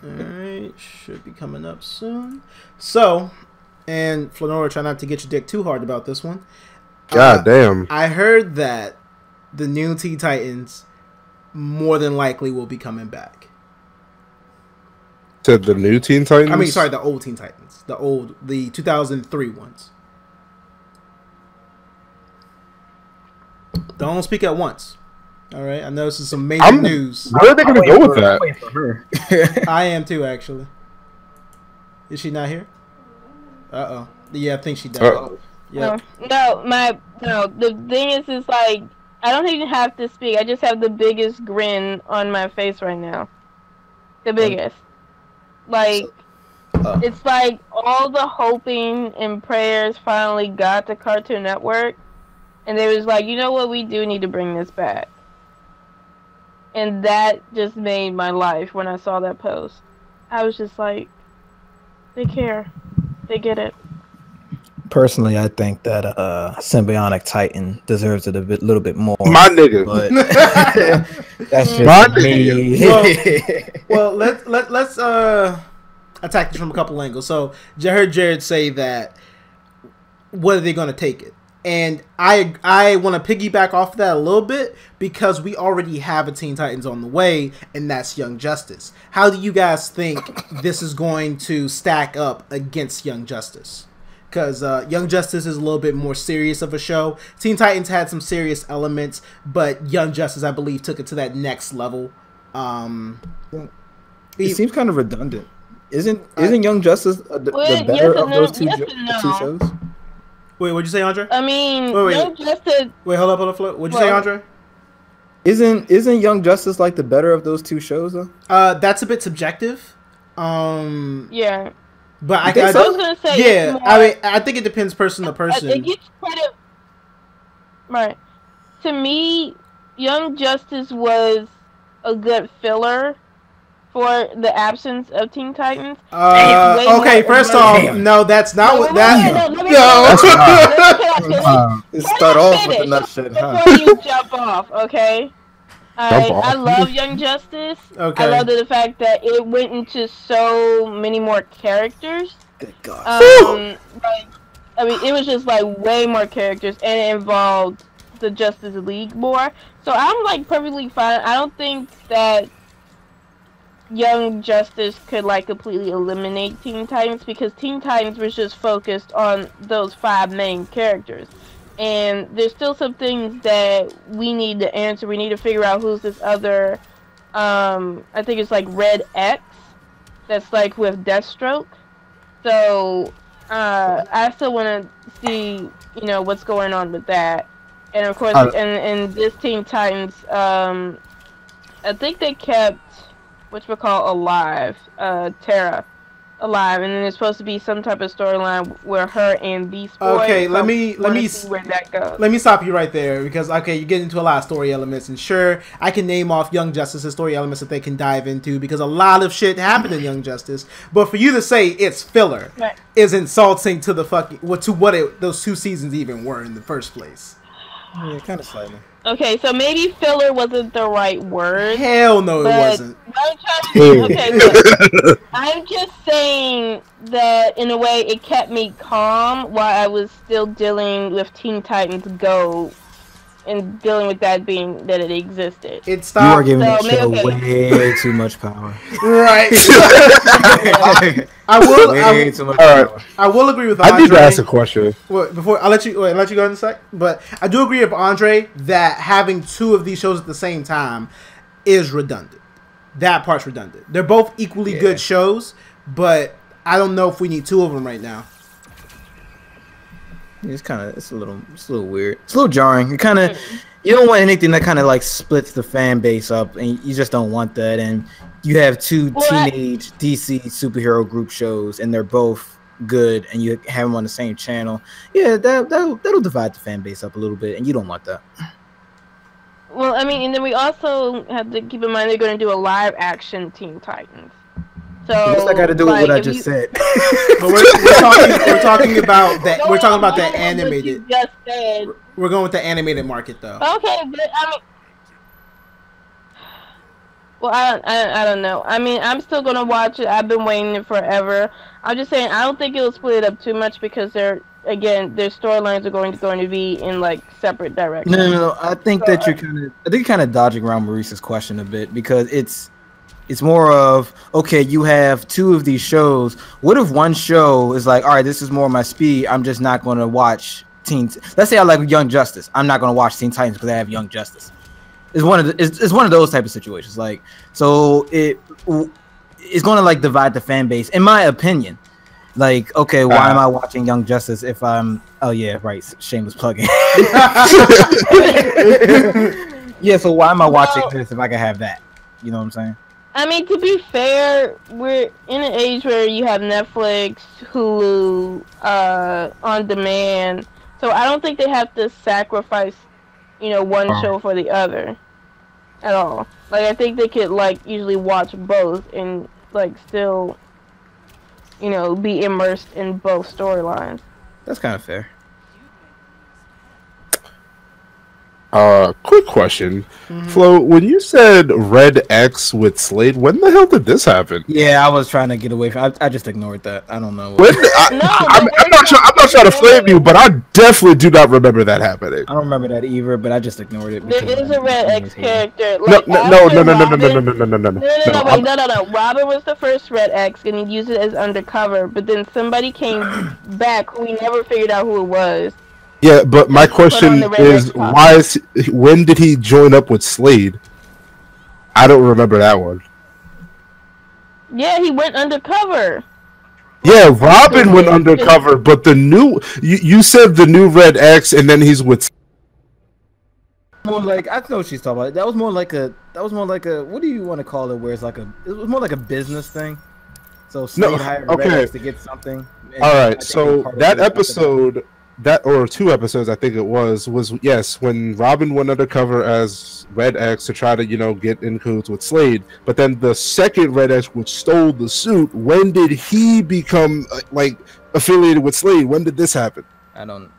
Alright, should be coming up soon. So, and Flonora, try not to get your dick too hard about this one. God damn. I heard that the new Teen Titans more than likely will be coming back. To the new Teen Titans? I mean, sorry, the old Teen Titans. The 2003 ones. Don't speak at once. All right, I know this is some major news. Where are they going to go with that? I am too, actually. Is she not here? Uh-oh. Yeah, I think she died. Yep. No. The thing is like, I don't even have to speak. I just have the biggest grin on my face right now. The biggest. Like, it's like all the hoping and prayers finally got to Cartoon Network. And they was like, you know what? We do need to bring this back. And that just made my life when I saw that post. I was just like, they care. They get it. Personally, I think that Symbionic Titan deserves it a little bit more. My nigga. But that's just My me. Well, let's attack this from a couple angles. So I heard Jared say that what are they going to take it? And I want to piggyback off of that a little bit because we already have a Teen Titans on the way, and that's Young Justice. How do you guys think this is going to stack up against Young Justice? Because Young Justice is a little bit more serious of a show. Teen Titans had some serious elements, but Young Justice, I believe, took it to that next level. It seems kind of redundant. Isn't Young Justice the better of those two shows? Wait, what'd you say, Andre? I mean, wait. Young Justice... Wait, hold up. What'd you say, Andre? Isn't Young Justice like the better of those two shows, though? That's a bit subjective. Yeah. But I was gonna say, yeah, more, I mean, I think it depends person to person. It gets credit, right? To me, Young Justice was a good filler for the absence of Teen Titans. Okay, first off, no, that's not what that. No. Start off with the nut shit, huh? Before you jump off, okay? I love Young Justice. Okay. I love the fact that it went into so many more characters. Good God. Like, I mean, it was just like way more characters, and it involved the Justice League more. So I'm like perfectly fine. I don't think that Young Justice could like completely eliminate Teen Titans because Teen Titans was just focused on those 5 main characters. And there's still some things that we need to answer. We need to figure out who's this other, I think it's like Red X, that's like with Deathstroke. So, I still want to see, what's going on with that. And of course, in this Teen Titans, I think they kept, alive, Terra alive, and then there's supposed to be some type of storyline where her and Beast Boy. Okay, let me see where that goes. Let me stop you right there because you get into a lot of story elements, and sure, I can name off Young Justice's story elements that they can dive into because a lot of shit happened in Young Justice. But for you to say it's filler is insulting to the those 2 seasons even were in the first place. Yeah, kind of slightly. Okay, so maybe filler wasn't the right word. Hell no, it wasn't. I'm just saying that in a way it kept me calm while I was still dealing with Teen Titans Go and dealing with that being that it existed. It stopped. You are giving that show way too much power. Right. I will agree with Andre. I need to ask a question. Well, before I'll let you go in a sec. But I do agree with Andre that having 2 of these shows at the same time is redundant. That part's redundant. They're both equally good shows, but I don't know if we need 2 of them right now. It's a little weird. It's a little jarring. You don't want anything that kind of like splits the fan base up, and you just don't want that. And you have 2 teenage DC superhero group shows, and they're both good, and you have them on the same channel. Yeah, that'll divide the fan base up a little bit, and you don't want that. Well, I mean, and then we also have to keep in mind they're going to do a live action Teen Titans. So what's that got to do with what I just said? But we're talking about that. We're talking about the animated. You just said. We're going with the animated market, though. Okay, but I mean, Well, I don't know. I mean, I'm still gonna watch it. I've been waiting it forever. I'm just saying, I don't think it'll split it up too much because their storylines are going to be in like separate directions. No. I think that you're kind of dodging around Maurice's question a bit because it's more of, okay, you have two of these shows. What if one show is like, all right, this is more my speed. I'm just not going to watch Let's say I like Young Justice. I'm not going to watch Teen Titans because I have Young Justice. It's one of those type of situations. Like, so it's going to like divide the fan base, in my opinion. Like, okay, why am I watching Young Justice if I'm? Oh yeah, right. Shameless plugging. Yeah. So why am I watching this if I can have that? You know what I'm saying? I mean, to be fair, we're in an age where you have Netflix, Hulu, on demand. So I don't think they have to sacrifice, one show for the other at all. Like, I think they could, like, usually watch both and, like, still, be immersed in both storylines. That's kind of fair. Quick question. Flo, when you said Red X with Slade, when the hell did this happen? Yeah, I was trying to get away from I just ignored that. I don't know. I'm not trying to flame you, but I definitely do not remember that happening. I don't remember that either, but I just ignored it. There is a Red X character. No. Robin was the first Red X, and he used it as undercover, but then somebody came back who we never figured out who it was. Yeah, but my question is, when did he join up with Slade? I don't remember that one. Yeah, he went undercover. Yeah, Robin went undercover, but the new you said the new Red X, and then he's with. More like, I know what she's talking about. That was more like a what do you want to call it? Where it's like it was more like a business thing. So Slade hired Red X to get something. All right, so that episode. Or 2 episodes, I think it was yes, when Robin went undercover as Red X to try to, get in cahoots with Slade. But then the second Red X, which stole the suit, when did he become affiliated with Slade? When did this happen? I don't.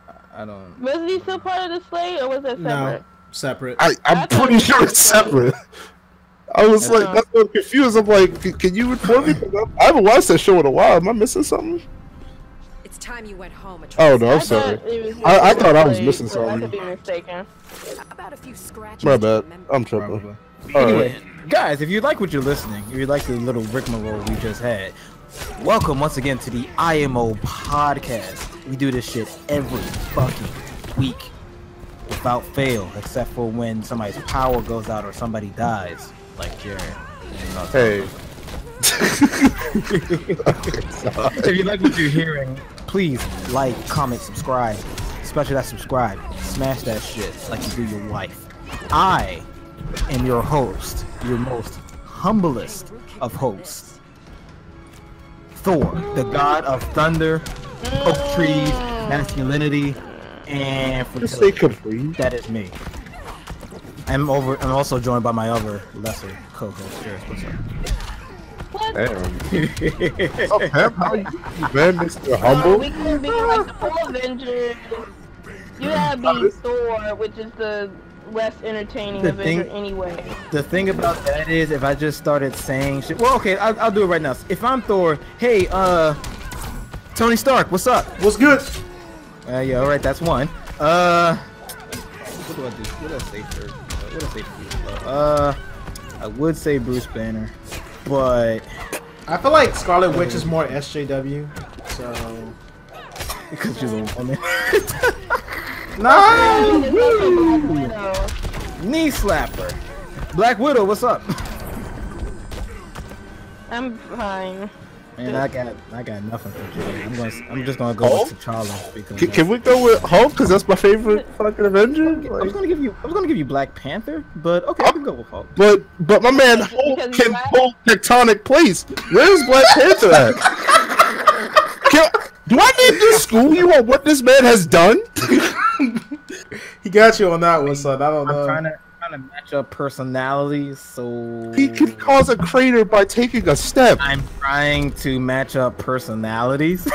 Was he still part of the Slade, or was that separate? No, separate. I'm pretty sure it's separate. I was that's so confused. I'm like, can you inform me? I haven't watched that show in a while. Am I missing something? Time you went home. Oh no, I'm sorry. I thought I was missing something. I could be mistaken. About a few scratches. My bad. I'm tripping. Anyway, guys, if you like what you're listening, if you like the little rigmarole we just had, welcome once again to the IMO Podcast. We do this shit every fucking week, without fail, except for when somebody's power goes out or somebody dies, like Jared. Hey. If you like what you're hearing, please like, comment, subscribe. Especially that subscribe. Smash that shit like you do your wife. I am your host, your most humblest of hosts, Thor, the god of thunder, oak trees, masculinity, and fertility. That is me. I'm also joined by my other lesser co-host, Jared. What's up? Damn. What's up, Pep? How are you, man? Mr. Humble? We can be like the full Avengers. You gotta be Thor, which is the less entertaining Avenger anyway. The thing about that is, if I just started saying shit. Well, okay, I'll do it right now. If I'm Thor, hey, Tony Stark, what's up? What's good? Yeah, all right, that's one. What do I do? What do I say first? What do I say first? I would say Bruce Banner. But I feel like Scarlet Witch is more SJW, so because she's a woman. No. Knee slapper. Black Widow, what's up? I'm fine. Man, I got nothing for Jay. I'm just gonna go with T'Challa because can we go with Hulk? Because that's my favorite fucking Avenger. I was gonna give you Black Panther, but okay, I can go with Hulk. But my man Hulk can hold tectonic plates. Where's Black Panther at? Do I need to school you on what this man has done? He got you on that one, son. I don't know. I'm trying to match up personalities, so he can cause a crater by taking a step. I'm trying to match up personalities.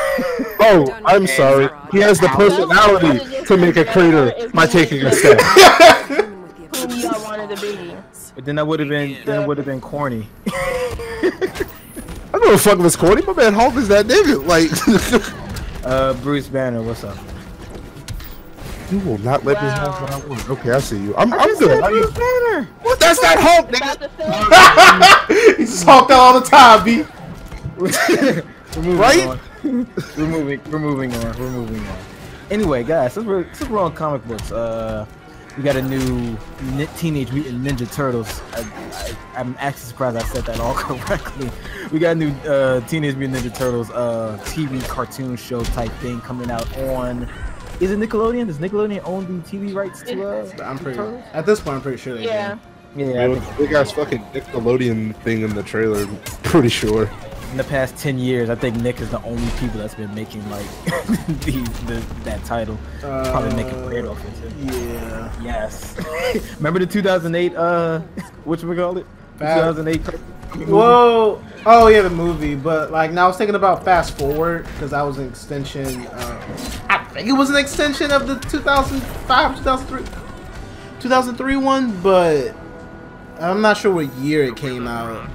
Oh, I'm sorry. He has the personality to make a crater by taking a step. Who y'all wanted to be? But then that would have been corny. I don't know what fuck was corny. My man Hulk is that nigga. Like, Bruce Banner, what's up? you will not let me have what I want. Okay, I see you. I'm Just good. said How you? Bruce Banner. What? That's not Hulk, nigga. About to say, He's just talked all the time, B. We're moving Right? on. We're moving on. Anyway, guys, since we're on comic books, we got a new Teenage Mutant Ninja Turtles. I'm actually surprised I said that all correctly. We got a new Teenage Mutant Ninja Turtles TV cartoon show type thing coming out on. Is it Nickelodeon? Does Nickelodeon own the TV rights to? I'm pretty. At this point, I'm pretty sure they yeah. do. Yeah. I think Big ass fucking Nickelodeon thing in the trailer. Pretty sure. in the past 10 years, I think Nick is the only people that's been making like that title. Probably making bread off it too. Yeah. Yes. Remember the 2008 whatchamacallit? 2008 Whoa! Oh yeah, the movie. But like now, I was thinking about Fast Forward because that was an extension. I think it was an extension of the 2005, 2003 one, but I'm not sure what year it came out.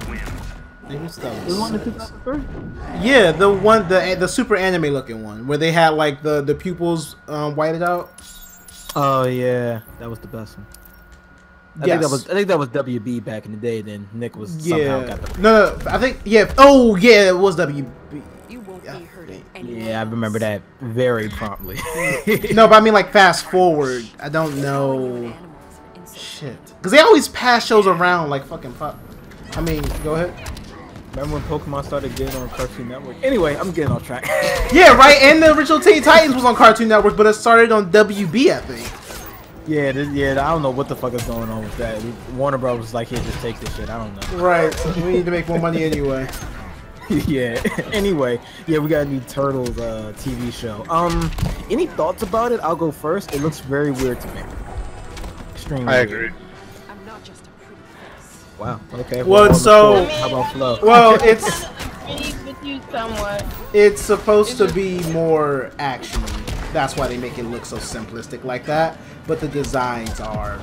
Maybe it's The one in 2003? Yeah, the one, the super anime looking one where they had like the pupils whited out. Oh yeah, that was the best one. I think that was WB back in the day. Then Nick was somehow got the. No, I think Oh yeah, it was WB. You won't be hurting anyone. Yeah, I remember that very promptly. No, but I mean like Fast Forward. I don't know. Shit, because they always pass shows around like fucking pop. I mean, go ahead. Remember when Pokemon started getting on Cartoon Network? Anyway, I'm getting off track. Yeah, right. And the original Teen Titans was on Cartoon Network, but it started on WB, I think. Yeah, I don't know what the fuck is going on with that. Warner Bros. Was like, here, just take this shit. I don't know. Right. So we need to make more money anyway. Yeah. Anyway, yeah, we got a new Turtles TV show. Any thoughts about it? I'll go first. It looks very weird to me. Extremely. I agree. I'm not just a pretty face. Wow. Okay. Well, on the so- floor. How about Flo? Well, it's agree with you somewhat. it's supposed to be more actiony. That's why they make it look so simplistic like that. But the designs are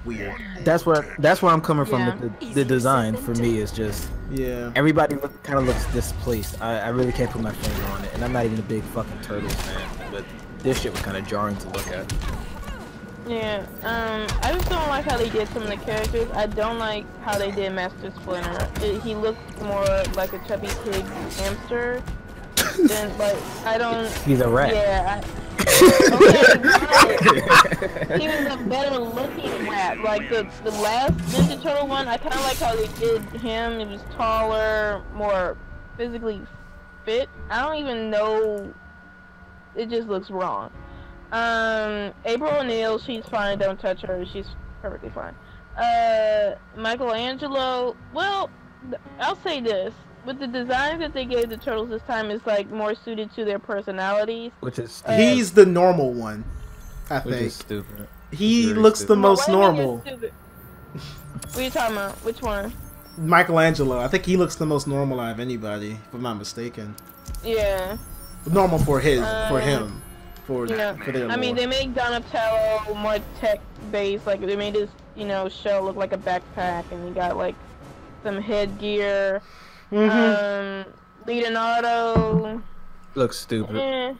weird. That's where I'm coming from. Yeah. With the design for me is just Yeah. everybody kind of looks displaced. I really can't put my finger on it, and I'm not even a big fucking Turtles fan. But this shit was kind of jarring to look at. Yeah, I just don't like how they did some of the characters. I don't like how they did Master Splinter. He looked more like a chubby pig hamster than like I don't. He's a rat. Yeah. He was a better looking rat. Like the last Ninja Turtle one, I kind of like how they did him. He was taller, more physically fit. I don't even know. It just looks wrong. April O'Neil, she's fine. Don't touch her. She's perfectly fine. Michelangelo. Well, I'll say this. With the designs that they gave the Turtles this time, is like more suited to their personalities. Which is He's the normal one, I which think. is stupid. He Very looks the stupid. most Wait a minute, normal. you're stupid. What are you talking about? Which one? Michelangelo. I think he looks the most normal out of anybody, if I'm not mistaken. Yeah. Normal for him. For Yeah. their I mean, lore. they make Donatello more tech-based. Like, they made his, shell look like a backpack, and he got, like, some headgear. Leonardo. Looks stupid. Eh.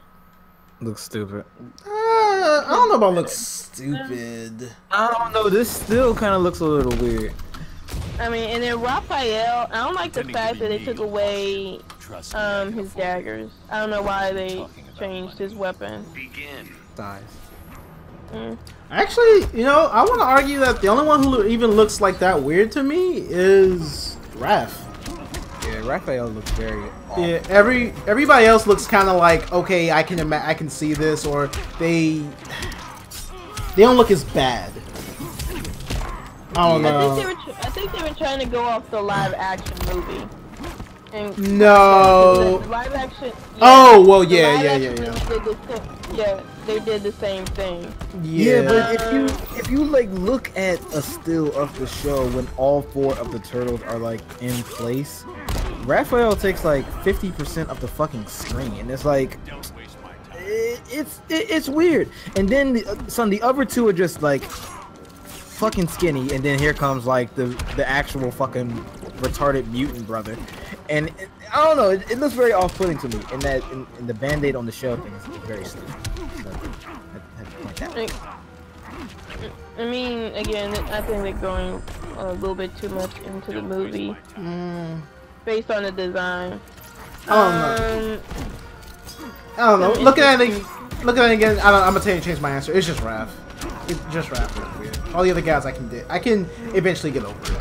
Looks stupid. I don't know about looks stupid. I don't know. This still kind of looks a little weird. I mean, and then Raphael, I don't like the fact that they took away his daggers. I don't know why they changed his weapon. Dies. Actually, I want to argue that the only one who even looks like that weird to me is Raph. Yeah, Raphael looks very off. Yeah, everybody else looks kind of like, okay, I can see this, or they don't look as bad. I don't know. I think they were trying to go off the live action movie. And No. the live action. Oh, well, the yeah. live action movie they did the same thing. Yeah, but if you like look at a still of the show when all 4 of the turtles are like in place, Raphael takes like 50% of the fucking screen, and it's like it's weird. And then the other 2 are just like fucking skinny, and then here comes like the actual fucking retarded mutant brother, and I don't know, it looks very off-putting to me. And that and the band-aid on the shell thing is very stupid. So, I have to point that out. I mean, again, I think they're going a little bit too much into the movie based on the design. I don't know. Looking at it again, I'm gonna change my answer. It's just Raph. It's just Raph. Weird. All the other guys I can eventually get over it.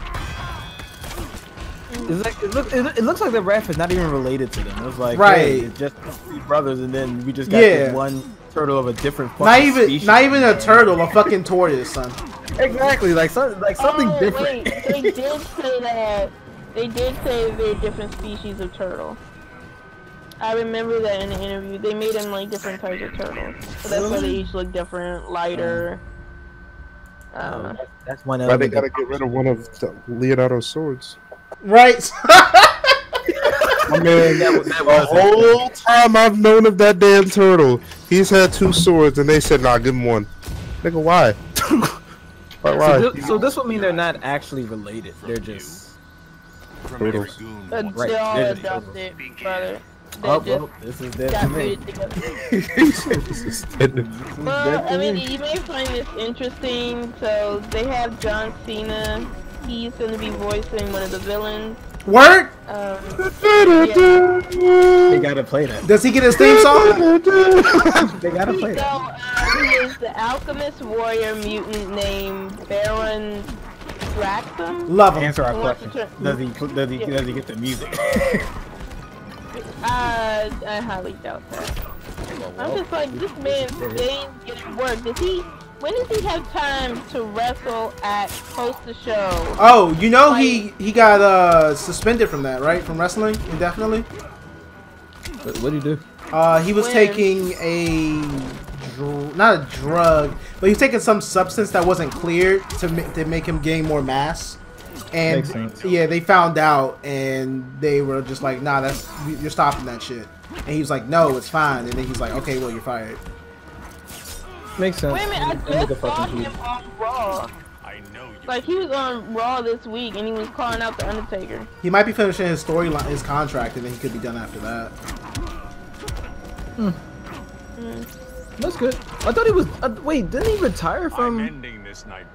It's like, it looks like the Raph is not even related to them. It was like, right, hey, it's just three brothers, and then we just got this one turtle of a different fucking species. Not even a turtle, a fucking tortoise, son. Exactly, like something different. Wait, they did say that. They did say they're different species of turtle. I remember that in the interview. They made them like different types of turtles, so that's why they each look different, lighter. That's one. Why they gotta get rid of one of Leonardo's swords? Right. I mean, the whole time I've known of that damn turtle, he's had 2 swords, and they said, "Nah, give him one." Nigga, why? Why? So this would mean they're not actually related. They're just turtles. They're all adopted, brother. Well, this is dead to me. Well, I mean, you may find this interesting. So they have John Cena. He's going to be voicing one of the villains. Word? Yeah. They gotta play that. Does he get his theme song? They gotta play that. He is the alchemist warrior mutant named Baron Draxum. Love him. Answer our question. Does he get the music? I highly doubt that. I'm just like, this man staying getting work. When does he have time to wrestle at host the show? Oh, you know, like, he got suspended from that, right? From wrestling indefinitely. What did he do? He was taking not a drug, but he was taking some substance that wasn't cleared to make him gain more mass. And yeah, they found out, and they were just like, "Nah, you're stopping that shit." And he was like, "No, it's fine." And then he's like, "Okay, well, you're fired." Makes sense. Wait a minute, I just saw him on Raw. Like, he was on Raw this week, and he was calling out The Undertaker. He might be finishing his storyline, his contract, and then he could be done after that. That's good. I thought he was. Wait, didn't he retire from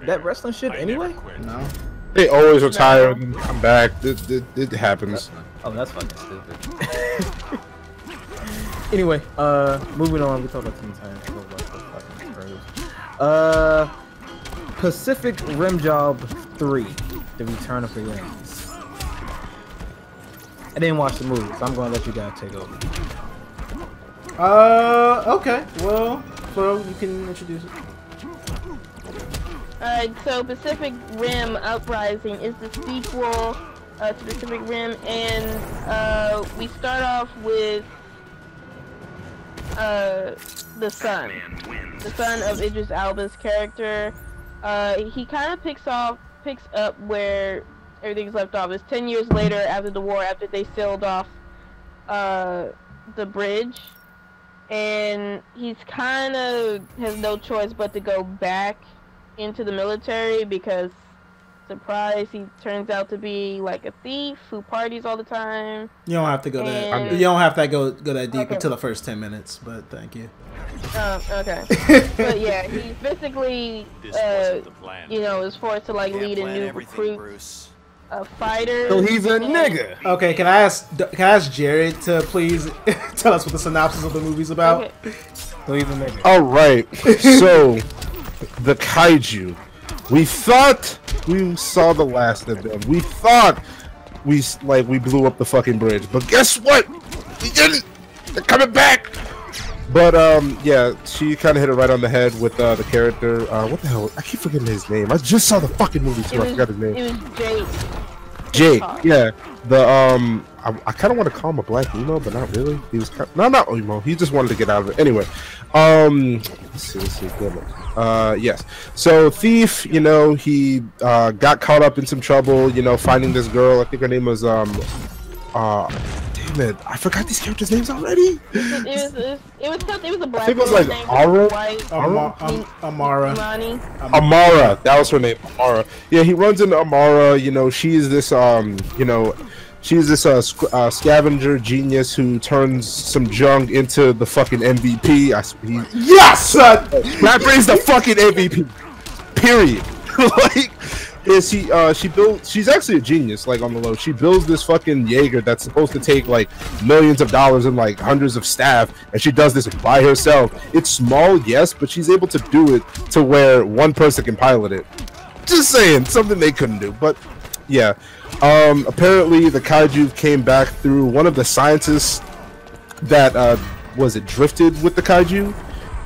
that wrestling shit anyway? No. They always retire and come back. It happens. Oh, that's fucking stupid. Anyway, moving on. We talked about Teen Titans. Pacific Rim Job 3: The Return of the Rings. I didn't watch the movie, so I'm gonna let you guys take over. Okay. Well, Flo, you can introduce it. Alright, so Pacific Rim Uprising is the sequel to Pacific Rim, and we start off with the son of Idris Elba's character. He kind of picks up where everything's left off. It's 10 years later after the war, after they sailed off the bridge, and he's kind of has no choice but to go back into the military because, surprise, he turns out to be like a thief who parties all the time. You don't have to go that. You don't have to go that deep until the first 10 minutes. But thank you. Okay. But yeah, he basically, is forced to like lead a new recruit, a fighter. So he's a nigga. Okay, can I ask Jared to please tell us what the synopsis of the movie's about? Okay. So he's a nigga. All right. So the kaiju. We thought we saw the last of them. We thought we blew up the fucking bridge, but guess what? We didn't. They're coming back. But yeah, she kind of hit it right on the head with the character. What the hell? I keep forgetting his name. I just saw the fucking movie too. I forgot his name. It was Jake. Jake. Yeah. The I kind of want to call him a black emo, but not really. He was not emo. He just wanted to get out of it. Anyway, let's see. Yes. So Thief, he got caught up in some trouble. Finding this girl. I think her name was damn, damn it! I forgot these characters' names already. It was a black. I think it was like Ara. Amara. Amara, that was her name. Amara. Yeah, he runs into Amara. You know, she's this she's this scavenger genius who turns some junk into the fucking MVP. Yes, son. That brings the fucking MVP. Period. Like, she's actually a genius. Like on the low, she builds this fucking Jaeger that's supposed to take like millions of dollars and like hundreds of staff, and she does this by herself. It's small, yes, but she's able to do it to where one person can pilot it. Just saying, something they couldn't do. But yeah, apparently the kaiju came back through one of the scientists that was it drifted with the kaiju,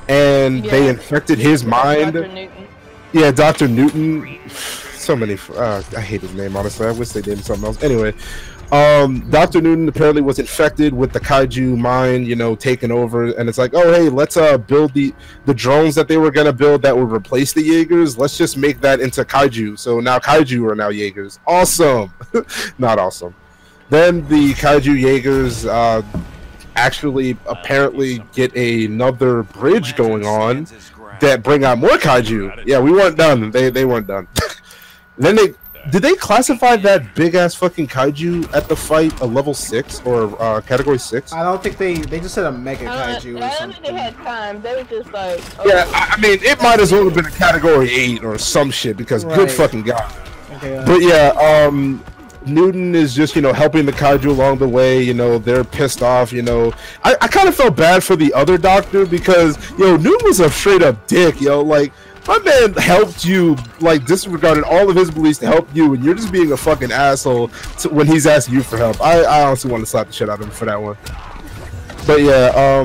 and they infected his mind. Dr. Newton. Yeah, Dr. Newton. So many. I hate his name, honestly. I wish they did something else. Anyway, Dr. Newton apparently was infected with the kaiju mind, you know, taken over, and it's like, oh hey, let's build the drones that they were gonna build that would replace the Jaegers. Let's just make that into kaiju. So now kaiju are now Jaegers. Awesome. Not awesome. Then the kaiju Jaegers actually apparently get another bridge going on that bring out more kaiju. Yeah, we weren't done. They weren't done. Then did they classify that big ass fucking kaiju at the fight a level 6 or category 6? I don't think they just said a mega kaiju. I don't think they had time. They were just like, yeah. I mean, it might as well have been a category 8 or some shit because good fucking god. Okay, but yeah, Newton is just, you know, helping the kaiju along the way. You know, they're pissed off. You know, I kind of felt bad for the other doctor because, yo, Newton was a straight up dick, yo. Like, my man helped you, like, disregarded all of his beliefs to help you, and you're just being a fucking asshole when he's asking you for help. I honestly want to slap the shit out of him for that one. But yeah,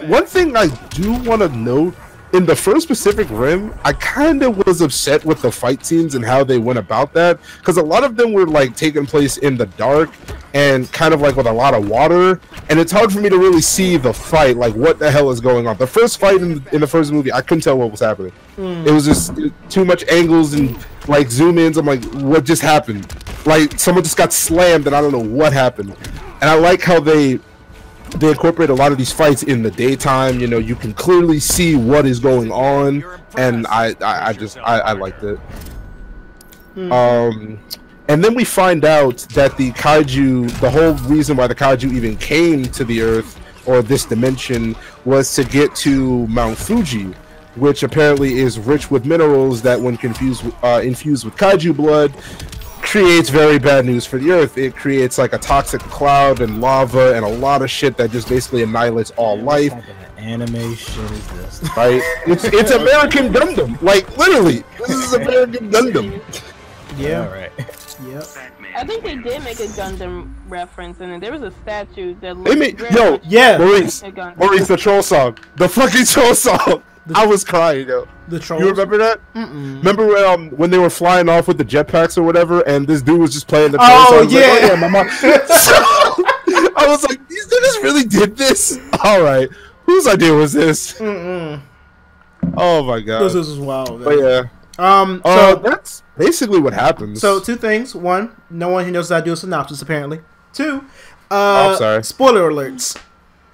one thing I do want to note, in the first Pacific Rim, I kind of was upset with the fight scenes and how they went about that, because a lot of them were like taking place in the dark and kind of like with a lot of water, and it's hard for me to really see the fight, like what the hell is going on. The first fight in the first movie, I couldn't tell what was happening. It was just too much angles and like zoom ins. I'm like, what just happened? Like someone just got slammed and I don't know what happened. And I like how they incorporate a lot of these fights in the daytime. You know, you can clearly see what is going on, and I liked it. And then we find out that the kaiju, the whole reason why the kaiju even came to the Earth or this dimension was to get to Mount Fuji, which apparently is rich with minerals that, when infused with kaiju blood, creates very bad news for the Earth. It creates like a toxic cloud and lava and a lot of shit that just basically annihilates all life. What type of anime shit is this? Right? It's American Gundam. Like, literally, this is American Gundam. Yeah. All right. Yep. I think they did make a Gundam reference, and there was a statue that They looked made, very yo, much Yeah. Maurice, like a Gundam. Maurice, the troll song, the fucking troll song. I was crying, yo. The trolls. You remember that? Mm-mm. Remember when they were flying off with the jetpacks or whatever, and this dude was just playing the troll song? Oh, I was like, yeah. oh, yeah, my mom. So, I was like, these niggas really did this? All right, whose idea was this? Mm-mm. Oh my god. This is wild. Man. But yeah. So That's basically what happens. So 2 things. 1, no one here knows how to do a synopsis apparently. 2, I'm sorry. spoiler alerts.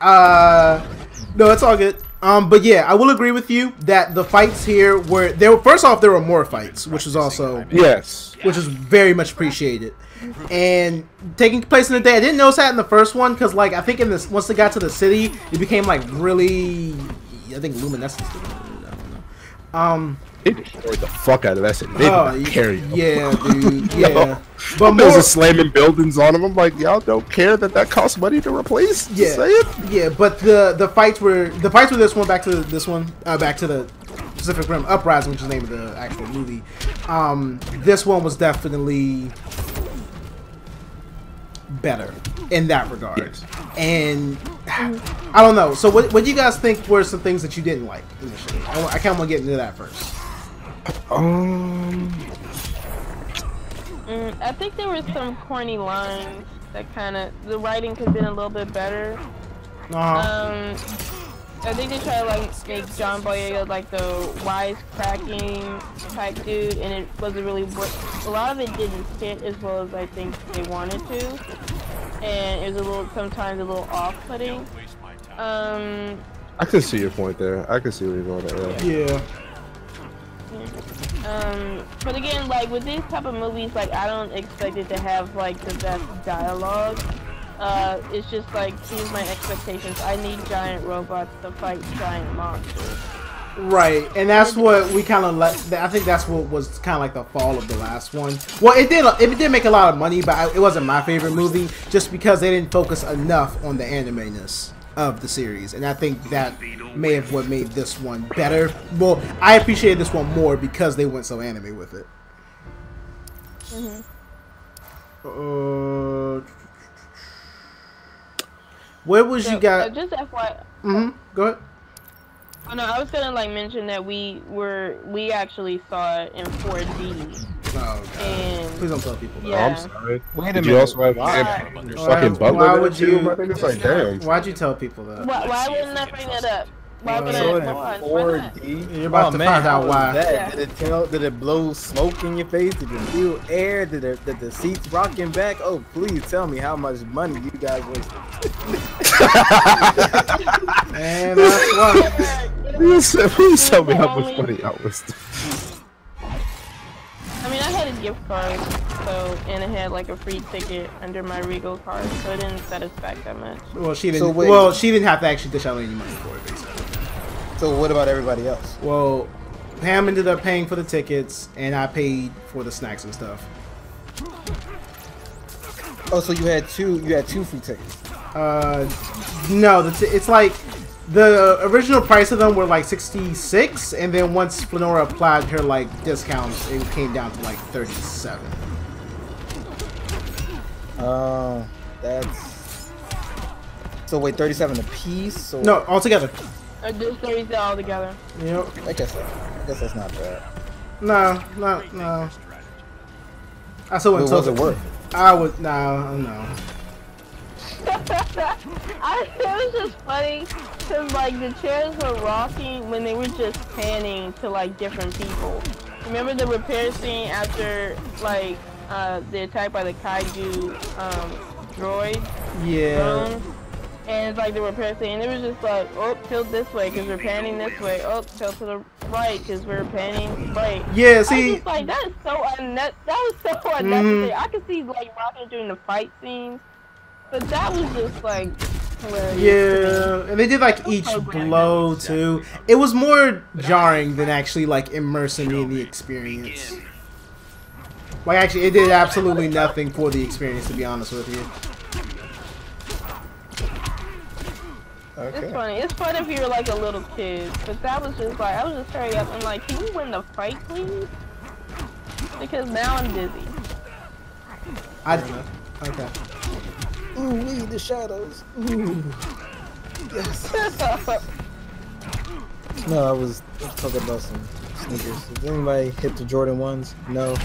No, it's all good. But yeah, I will agree with you that the fights here were first off, there were more fights, which was also which is very much appreciated. And taking place in the day, I didn't notice that in the first one because, like, I think once they got to the city, it became like really, I think luminescent. I don't know. They destroyed the fuck out of that city. They did not care. Yeah, dude. Yeah. No. But There's a slamming buildings on them. I'm like, y'all don't care that costs money to replace? Yeah. Just say it. Yeah, but the fights were this one back to the Pacific Rim Uprising, which is the name of the actual movie. This one was definitely better in that regard. Yes. And I don't know. So what do you guys think were some things that you didn't like initially? I kind of want to get into that first. I think there were some corny lines that the writing could have been a little bit better. I think they try to like make John Boyega like the wisecracking type dude, and it wasn't really a lot of it didn't fit as well as I think they wanted to, and it was sometimes a little off-putting. I can see your point there. I can see where you're going at. Yeah. But again, like with these type of movies, like I don't expect it to have like the best dialogue. It's just like, here's my expectations. I need giant robots to fight giant monsters. Right, and that's what we kind of I think that's what was kind of like the fall of the last one. Well, it did make a lot of money, but it wasn't my favorite movie just because they didn't focus enough on the anime-ness of the series, and I think that may have what made this one better. Well, I appreciated this one more because they went so anime with it. Where was you got? Just FYI. Go ahead. Oh no, I was gonna like mention that we actually saw it in 4D. Oh, and please don't tell people that. Yeah. Oh, I'm sorry. Wait a Did minute. you also have fucking Butler? Why would you? I think it's like, damn. Why'd you tell people that? Why wouldn't I bring that up? Why would So in I? 4D? You're about to find out why. That? Did it blow smoke in your face? Did it feel air? Did the seats rocking back? Oh, please tell me how much money you guys wasted. And that's why. Please tell me how much money I wasted. I mean, I had a gift card, so, and it had like a free ticket under my Regal card, so it didn't set us back that much. Well, she didn't. She didn't have to actually dish out any money for it, basically. So what about everybody else? Well, Pam ended up paying for the tickets, and I paid for the snacks and stuff. Oh, so you had two free tickets. No, it's like the original price of them were like 66, and then once Flonora applied her like discounts, it came down to like 37. Oh, that's so wait, 37 a piece? Or... No, altogether. Just 30 all together. Yep. I guess that's not bad. No. I still went. Was it worth? I would no. It was just funny because like the chairs were rocking when they were just panning to like different people. Remember the repair scene after like the attack by the kaiju droid? Yeah. Drone? And it's like the repair scene, and it was just like, oh, tilt this way because we're panning this way. Oh, tilt to the right because we're panning right. Yeah, see, I was just like, that is so unnecessary. I could see like rocking during the fight scenes. But that was just like hilarious. Yeah, and they did like each blow too. It was more jarring than actually like immersing me in the experience. Like actually, it did absolutely nothing for the experience, to be honest with you. Okay. It's funny. It's fun if you're like a little kid, but that was just like, I was just hurry up and like, can you win the fight, please? Because now I'm dizzy. Okay. Ooh, leave the shadows. Ooh. Yes. No, I was talking about some sneakers. Did anybody hit the Jordan 1s? No.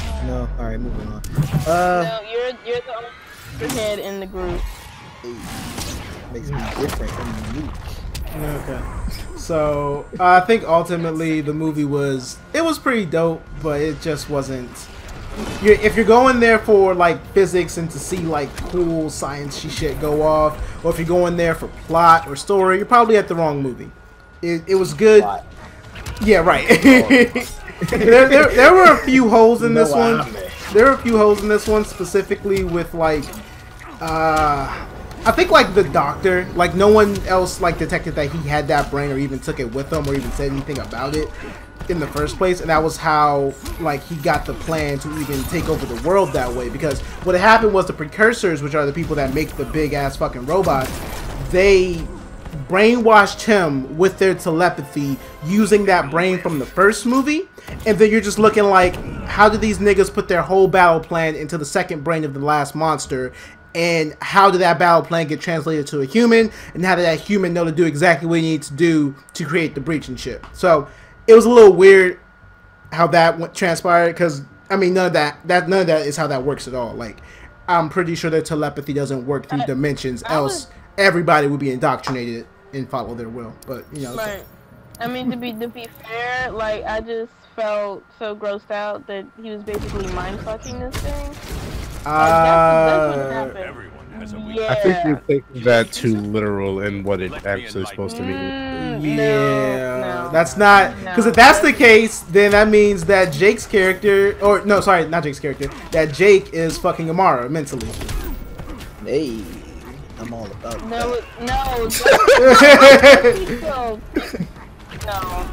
All right, moving on. No, you're the only head in the group. Makes me different and unique. Okay. So I think ultimately the movie was pretty dope, but it just wasn't. If you're going there for like physics and to see like cool science shit go off, or if you're going there for plot or story, you're probably at the wrong movie. It was good. Plot. Yeah, right. there were a few holes in this one. There were a few holes in this one specifically with like I think like the doctor, like no one else like detected that he had that brain or even took it with him or even said anything about it in the first place, and that was how like he got the plan to even take over the world that way. Because what had happened was the precursors, which are the people that make the big ass fucking robots, they brainwashed him with their telepathy using that brain from the first movie, and then you're just looking like, how did these niggas put their whole battle plan into the second brain of the last monster? And how did that battle plan get translated to a human? And how did that human know to do exactly what he needs to do to create the breach and shit? So it was a little weird how that transpired, because I mean none of that is how that works at all. Like I'm pretty sure that telepathy doesn't work through dimensions, else everybody would be indoctrinated and follow their will. But you know, Right. I mean, to be fair, like I just felt so grossed out that he was basically mind fucking this thing. That's what happened. Everyone has a weak. Yeah. I think you're taking that too literal in what it actually is supposed to mean. No, that's not because if that's the case, then that means that Jake's character, or no, sorry, not Jake's character, that Jake is fucking Amara mentally. Hey, I'm all about No. No.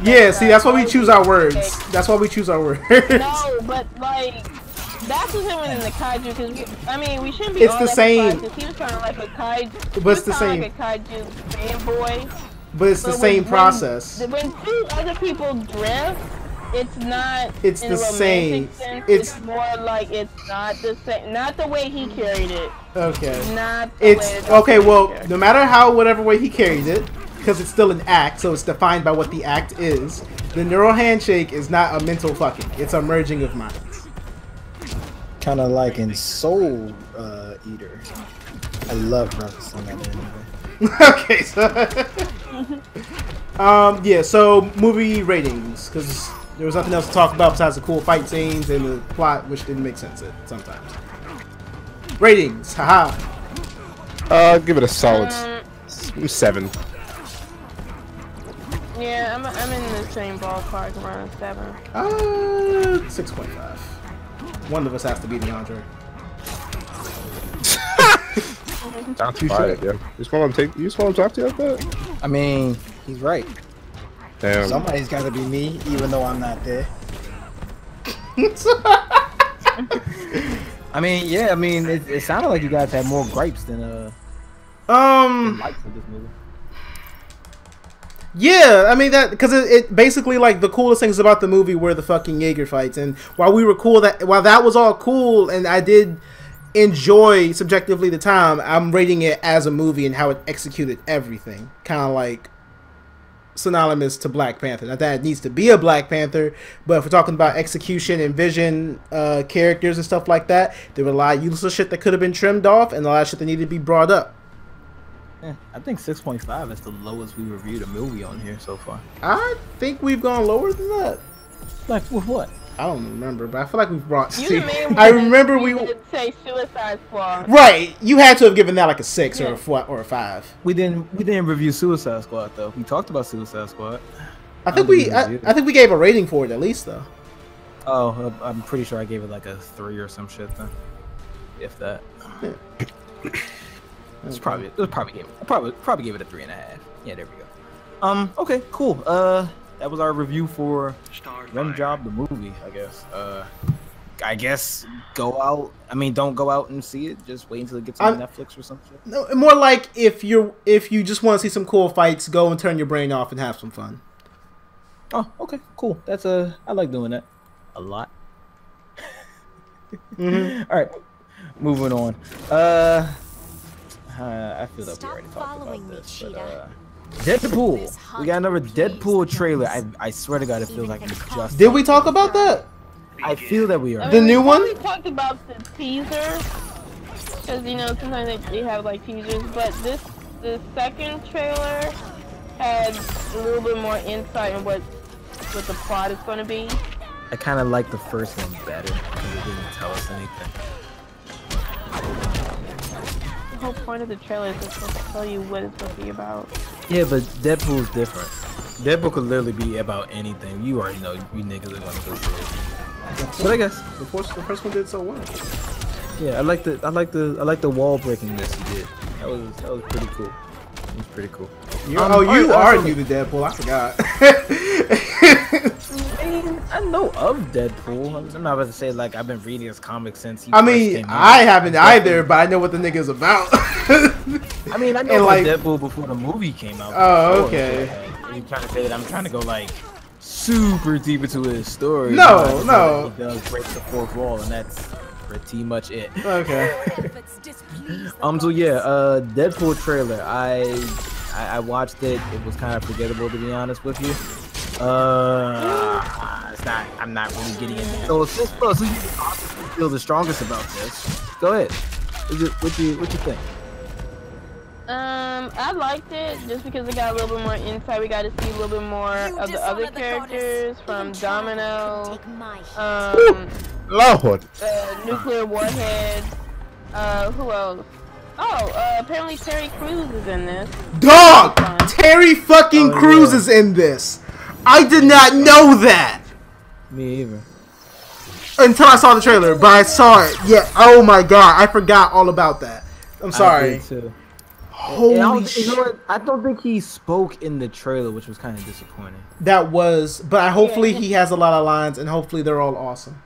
Yeah, see, that's why we choose our words. That's why we choose our words. No, but like that's with him in the kaiju because I mean we shouldn't be. It's all the that same. surprised, 'cause he was kind of like a kaiju. But it's the same. Like a kaiju fanboy. But it's the same process. When two other people drift, it's not. It's in the a romantic same. Sense, It's more like it's not the same. Not the way he carried it. Okay. Not. The way It's that okay. he Well, carried it. no matter how, whatever way he carries it, because it's still an act, so it's defined by what the act is. The neural handshake is not a mental fucking. It's a merging of minds. kind of like in Soul Eater. I love referencing that anime. Okay, so yeah, so movie ratings, because there was nothing else to talk about besides the cool fight scenes and the plot, which didn't make sense sometimes. Ratings, haha. Give it a solid 7. Yeah, I'm in the same ballpark, around 7. 6.5. One of us has to be DeAndre. Not too bad, yeah. You just want to talk to you like that? I mean, he's right. Damn. Somebody's got to be me, even though I'm not there. I mean, yeah. I mean, it sounded like you guys had more gripes than likes of this movie. Yeah, I mean that because it basically like the coolest things about the movie were the fucking Jaeger fights, and while that was all cool, and I did enjoy subjectively the time, I'm rating it as a movie and how it executed everything, kind of like synonymous to Black Panther. Not that it needs to be a Black Panther, but if we're talking about execution and vision, characters and stuff like that, there were a lot of useless shit that could have been trimmed off, and a lot of shit that needed to be brought up. Yeah, I think 6.5 is the lowest we reviewed a movie on here so far. I think we've gone lower than that. Like with what? I don't remember, but I feel like we've brought. You See, the main I one remember we did say Suicide Squad. right. You had to have given that like a 6 or a 4 or a 5. We didn't review Suicide Squad though. We talked about Suicide Squad. I think I think we gave a rating for it at least though. Oh, I'm pretty sure I gave it like a 3 or some shit then, if that. I probably gave it a 3.5. Yeah, there we go. Okay, cool. That was our review for Rim Job the movie. I guess go out. I mean, don't go out and see it. Just wait until it gets on Netflix or some shit. No, more like if you just want to see some cool fights, go and turn your brain off and have some fun. Oh, okay, cool. That's I like doing that a lot. Mm-hmm. All right, moving on. I feel that we already talked about this, but Deadpool. We got another Deadpool trailer. I swear to God, it feels like we just. Did we talk about that? I feel that we are. The new one? We talked about the teaser, because you know sometimes they have like teasers, but the second trailer had a little bit more insight on what the plot is going to be. I kind of like the first one better because it didn't tell us anything. The whole point of the trailer is just to tell you what it's going to be about. Yeah, but Deadpool's different. Deadpool could literally be about anything. You already know you niggas are gonna go see it. But I guess The first one did so well. yeah, I like the wall breakingness he did. That was pretty cool. It was pretty cool. You alright, are so- new to Deadpool. I forgot. I mean, I know of Deadpool. I'm not about to say like I've been reading his comics since he I first mean, came out. I haven't either, but I know what the nigga's about. I mean, I know and, of like- Deadpool before the movie came out. Oh, for sure. okay. So, like, you trying to say that I'm trying to go like super deep into his story? No, You know, no. He does break the fourth wall, and that's pretty much it. Okay. So yeah, Deadpool trailer. I watched it. It was kind of forgettable, to be honest with you. It's not. I'm not really getting into it. So you feel the strongest about this. Go ahead. What you think? I liked it just because it got a little bit more insight. We got to see a little bit more of the other characters from Domino, Lord. Nuclear Warhead. Who else? Oh, apparently Terry Crews is in this. Dog! Terry fucking Crews is in this. I did not know that. Me either. Until I saw the trailer, but I saw it. Yeah. Oh my god, I forgot all about that. I'm sorry. I did too. Holy shit. You know what? I don't think he spoke in the trailer, which was kind of disappointing. That was, but hopefully he has a lot of lines, and hopefully they're all awesome.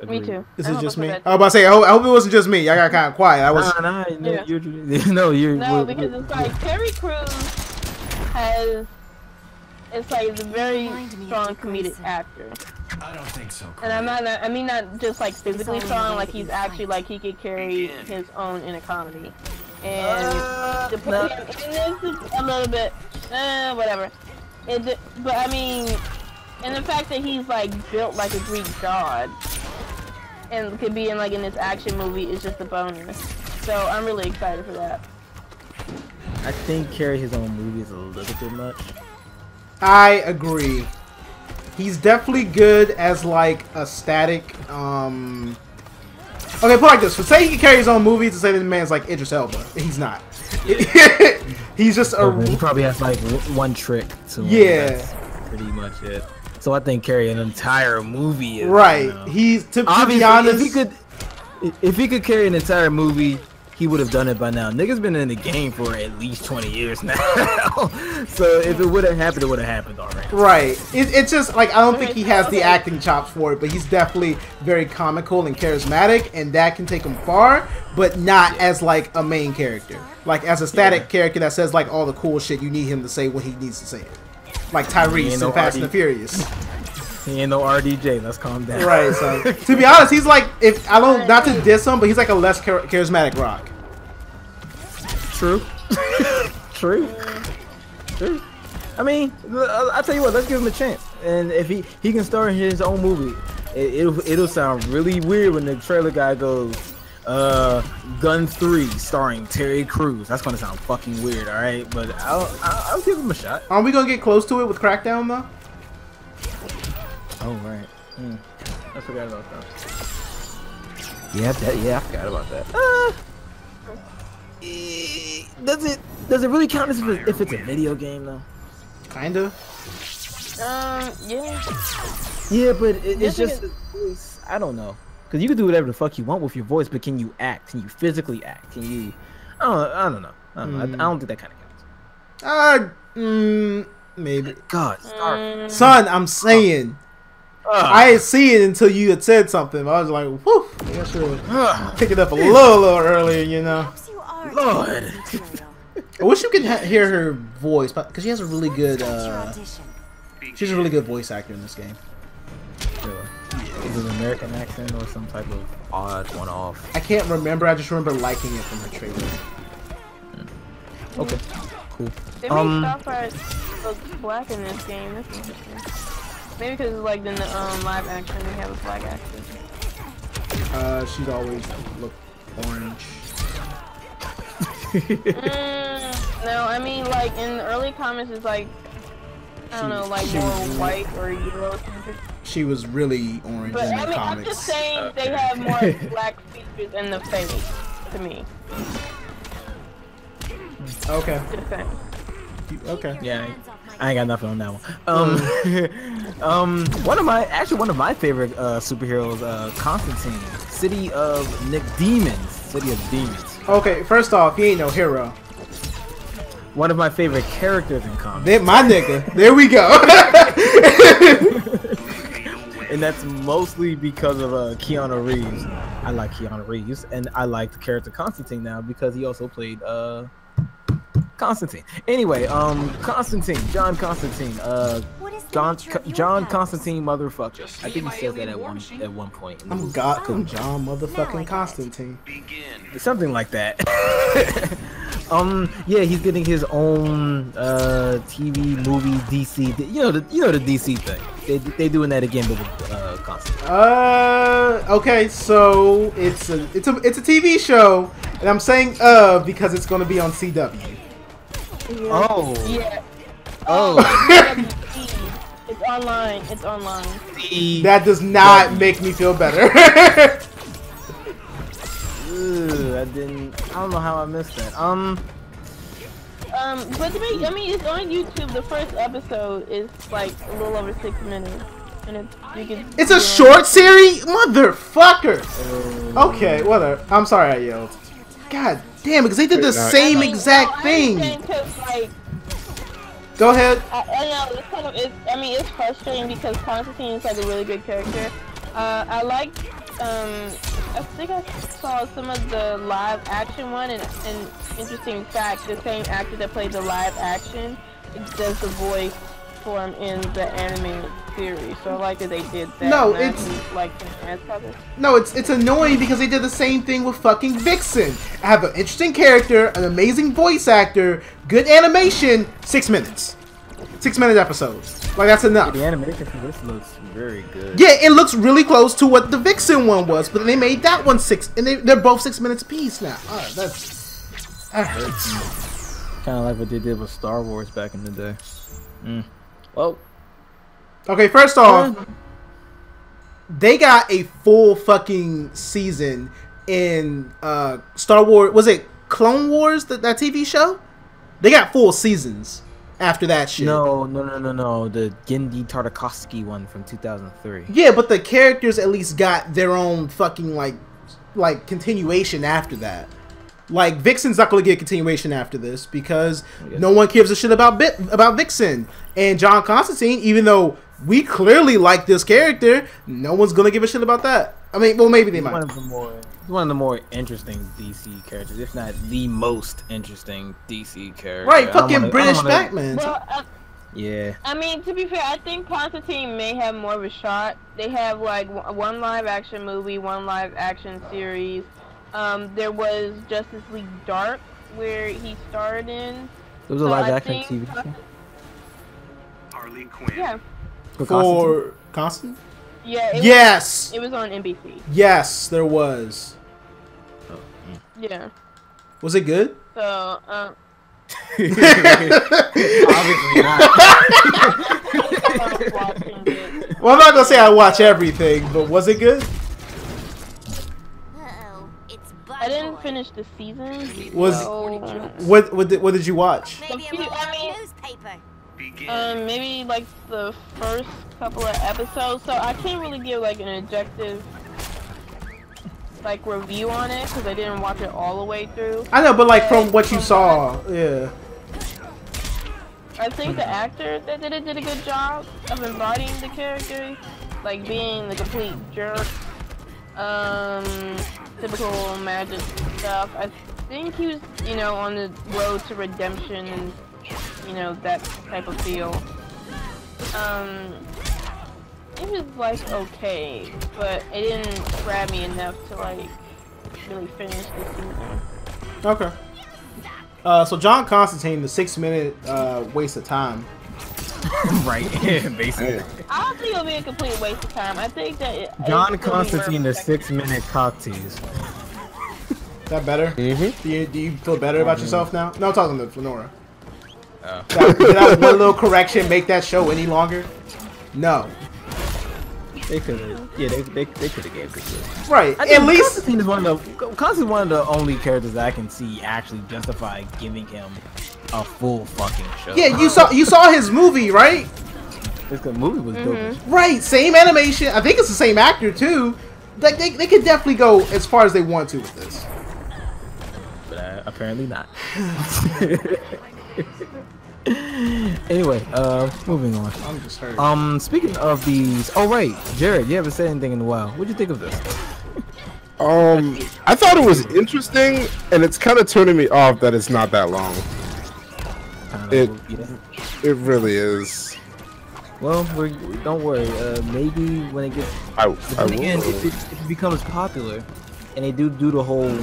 Me too. Is it just me? I was about to say, I hope it wasn't just me. I got kind of quiet. I was. No, because it's like Terry Crews has. It's like he's a very strong comedic actor. I don't think so. And I mean not just like physically strong, like he's actually like he could carry his own in a comedy. And to put him in this is a little bit, whatever. But I mean, and the fact that he's like built like a Greek god and could be in like in this action movie is just a bonus. So I'm really excited for that. I think carry his own movie is a little bit much. I agree. He's definitely good as like a static. Okay, put it like this: for say he can carry his own movie, to say that the man's like Idris Elba, he's not. He's just a. He probably has like one trick. That's pretty much it. So I think carry an entire movie. Right. He's to be honest. If he could carry an entire movie, he would have done it by now. Nigga's been in the game for at least 20 years now. So if it would have happened, it would have happened already. Right. It's just like I don't think he has the acting chops for it, but he's definitely very comical and charismatic, and that can take him far, but not as like a main character. Like as a static character that says like all the cool shit you need him to say when he needs to say it. Like Tyrese in Fast and the Furious. He ain't no RDJ. Let's calm down. Right. So to be honest, he's like, if I don't, not to diss him, but he's like a less charismatic Rock. True. True. I mean, I'll tell you what. Let's give him a chance. And if he can star in his own movie, it'll sound really weird when the trailer guy goes, Gun 3 starring Terry Crews. That's gonna sound fucking weird. All right, but I'll give him a shot. Are we gonna get close to it with Crackdown though? Oh right. I forgot about that. Yeah, I forgot about that. Does it really count if it's a video game though? Kinda. Yeah. Yeah, but it's just I don't know. Cause you can do whatever the fuck you want with your voice, but can you act? Can you physically act? Can you? I don't know. I don't think that kind of counts. Maybe. God, son, I'm saying. I didn't see it until you had said something. I was like, whew, I should pick it up a little earlier, you know. Lord. I wish you could hear her voice, because she has a really good, she's a really good voice actor in this game. Sure. Is it an American accent or some type of odd one-off? I can't remember. I just remember liking it from her trailer. Okay, cool. They made Starfire look black in this game. That's interesting. Maybe because like in the live action they have a black actor. She'd always look orange. No, I mean like in the early comics it's like I don't know, like more white or yellow. She was really orange but in the comics. I'm just saying they have more black features in the face to me. Okay. Okay. Yeah, I ain't got nothing on that one. One of my favorite superheroes, Constantine, City of Demons. Okay, first off, he ain't no hero. One of my favorite characters in comics. My nigga. There we go. And that's mostly because of Keanu Reeves. I like Keanu Reeves, and I like the character Constantine now because he also played Constantine. Anyway, John Constantine, John Constantine motherfucker. I think he says that at one point. I'm John motherfucking Constantine. Something like that. Yeah, he's getting his own TV movie DC. You know the DC thing. They doing that again, but with Constantine. Okay, so it's a TV show And I'm saying because it's going to be on CW. Oh. Yeah. Oh. It's online. It's online. That does not make me feel better. I don't know how I missed that. But to me, I mean, it's on YouTube. The first episode is like a little over 6 minutes, and it's a short series, motherfucker. Okay, whatever. I'm sorry I yelled. God damn it, because they did the same exact thing. Go ahead. I know it's kind of. It's frustrating because Constantine is like a really good character. I like. I think I saw some of the live action one, and interesting fact, the same actor that played the live action does the voice for him in the animated series. So I like that they did that. No, it's like it's annoying because they did the same thing with fucking Vixen. I have an interesting character, an amazing voice actor, good animation, 6 minutes. 6 minute episodes. Like, that's enough. The animation for this looks very good. Yeah, it looks really close to what the Vixen one was, but they made that one 6, and they're both 6 minutes apiece now. That hurts. Kind of like what they did with Star Wars back in the day. Well, okay, first off, they got a full fucking season in Star Wars. Was it Clone Wars, that TV show? They got full seasons after that shit. No. The Genndy Tartakovsky one from 2003. Yeah, but the characters at least got their own fucking like continuation after that. Like, Vixen's not going to get a continuation after this because no one gives a shit about Vixen. And John Constantine, even though we clearly like this character, no one's going to give a shit about that. I mean, well, maybe they might. One of the more interesting DC characters, if not the most interesting DC character. Right, fucking British Batman. Well, yeah. I mean, to be fair, I think Constantine may have more of a shot. They have like one live action movie, one live action series. There was Justice League Dark, where he starred in. There was a live action TV show. Harley Quinn. Yeah. For Constantine? Yeah. Yes. It was on NBC. Yes, there was. Yeah. Was it good? So, Obviously not. Well, I'm not gonna say I watch everything, but was it good? I didn't finish the season. What did you watch? Maybe like the first couple of episodes. So I can't really give like an objective like review on it because I didn't watch it all the way through. I know, but like from what you saw, yeah. I think the actor that did it did a good job of embodying the character, like being the complete jerk. Typical magic stuff. I think he was, on the road to redemption and, that type of feel. It was like okay, but it didn't grab me enough to like really finish the season. Okay. So John Constantine, the 6 minute waste of time. Right, basically. I don't think it'll be a complete waste of time. I think that John Constantine, the 6 minute cock tease. Is that better? Mm-hmm. Do you feel better about yourself now? No, I'm talking to Flonora. Did that one little correction make that show any longer? No. They could have. Yeah, they could have gave it to us. Right. At least Constantine is one of the only characters that I can see actually justify giving him a full fucking show. Yeah, you saw his movie, right? This movie was dope. Right, same animation. I think it's the same actor too. Like they could definitely go as far as they want to with this. But apparently not. Anyway, moving on. I'm just hurt. Speaking of these, oh right, Jared, you haven't said anything in a while. What'd you think of this? I thought it was interesting, and it's kind of turning me off that it's not that long. It really is. Well, don't worry. Maybe when it gets, if it becomes popular, and they do the whole,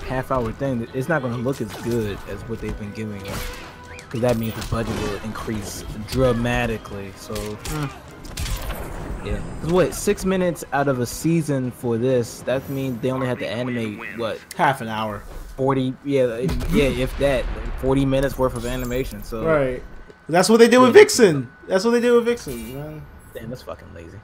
half-hour thing, it's not going to look as good as what they've been giving us. Because that means the budget will increase dramatically. So, Yeah. 'Cause what, 6 minutes out of a season for this? That means they only had to animate what, half an hour. 40? Yeah, if that, 40 minutes worth of animation. So Right. That's what they did with Vixen. That's what they did with Vixen, man. damn, that's fucking lazy.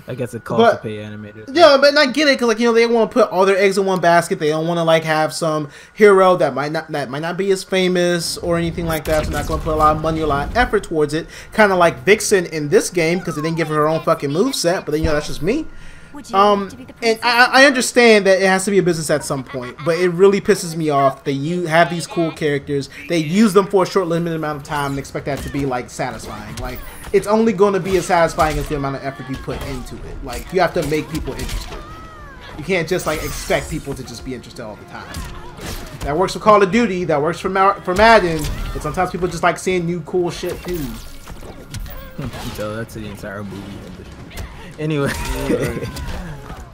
I guess it costs to pay animators. Yeah, but I get it because, like, you know, they want to put all their eggs in one basket. They don't want to, like, have some hero that might not be as famous or anything like that. So they're not going to put a lot of money or a lot of effort towards it. Kind of like Vixen in this game because they didn't give her her own fucking moveset. But then, you know, that's just me. And I understand that it has to be a business at some point, but it really pisses me off that you have these cool characters, they use them for a short limited amount of time and expect that to be like satisfying. Like, it's only going to be as satisfying as the amount of effort you put into it. Like, you have to make people interested. You can't just like expect people to just be interested all the time. That works for Call of Duty, that works for Madden, but sometimes people just like seeing new cool shit too. So that's the entire movie industry. Anyway,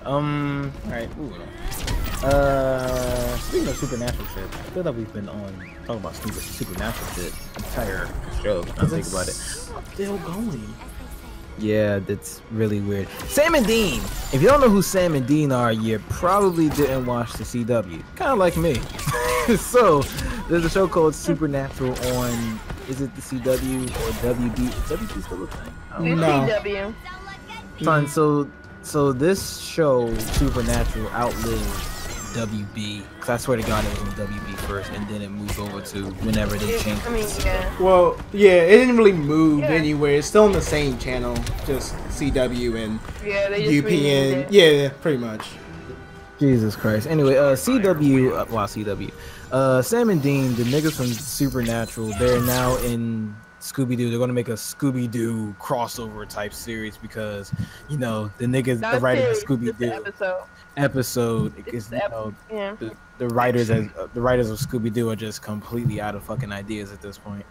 alright, speaking of supernatural shit, I feel like we've been talking about supernatural shit entire show. I think about it. Still going. Yeah, that's really weird. Sam and Dean. If you don't know who Sam and Dean are, you probably didn't watch the CW. Kind of like me. So, there's a show called Supernatural on, is it the CW or WB? Is WB still a thing? No. CW. Fun. So this show, Supernatural, outlived WB. Cause I swear to God, it was on WB first, and then it moved over to whenever they changed. I mean, yeah. Well, yeah, it didn't really move anywhere. It's still on the same channel, just CW and They just UPN. Yeah, pretty much. Jesus Christ. Anyway, CW. Sam and Dean, the niggas from Supernatural, they're now in Scooby-Doo. They're gonna make a Scooby-Doo crossover type series because, you know, the niggas, the writers of Scooby-Doo episode is, you know, the writers of Scooby-Doo are just completely out of fucking ideas at this point.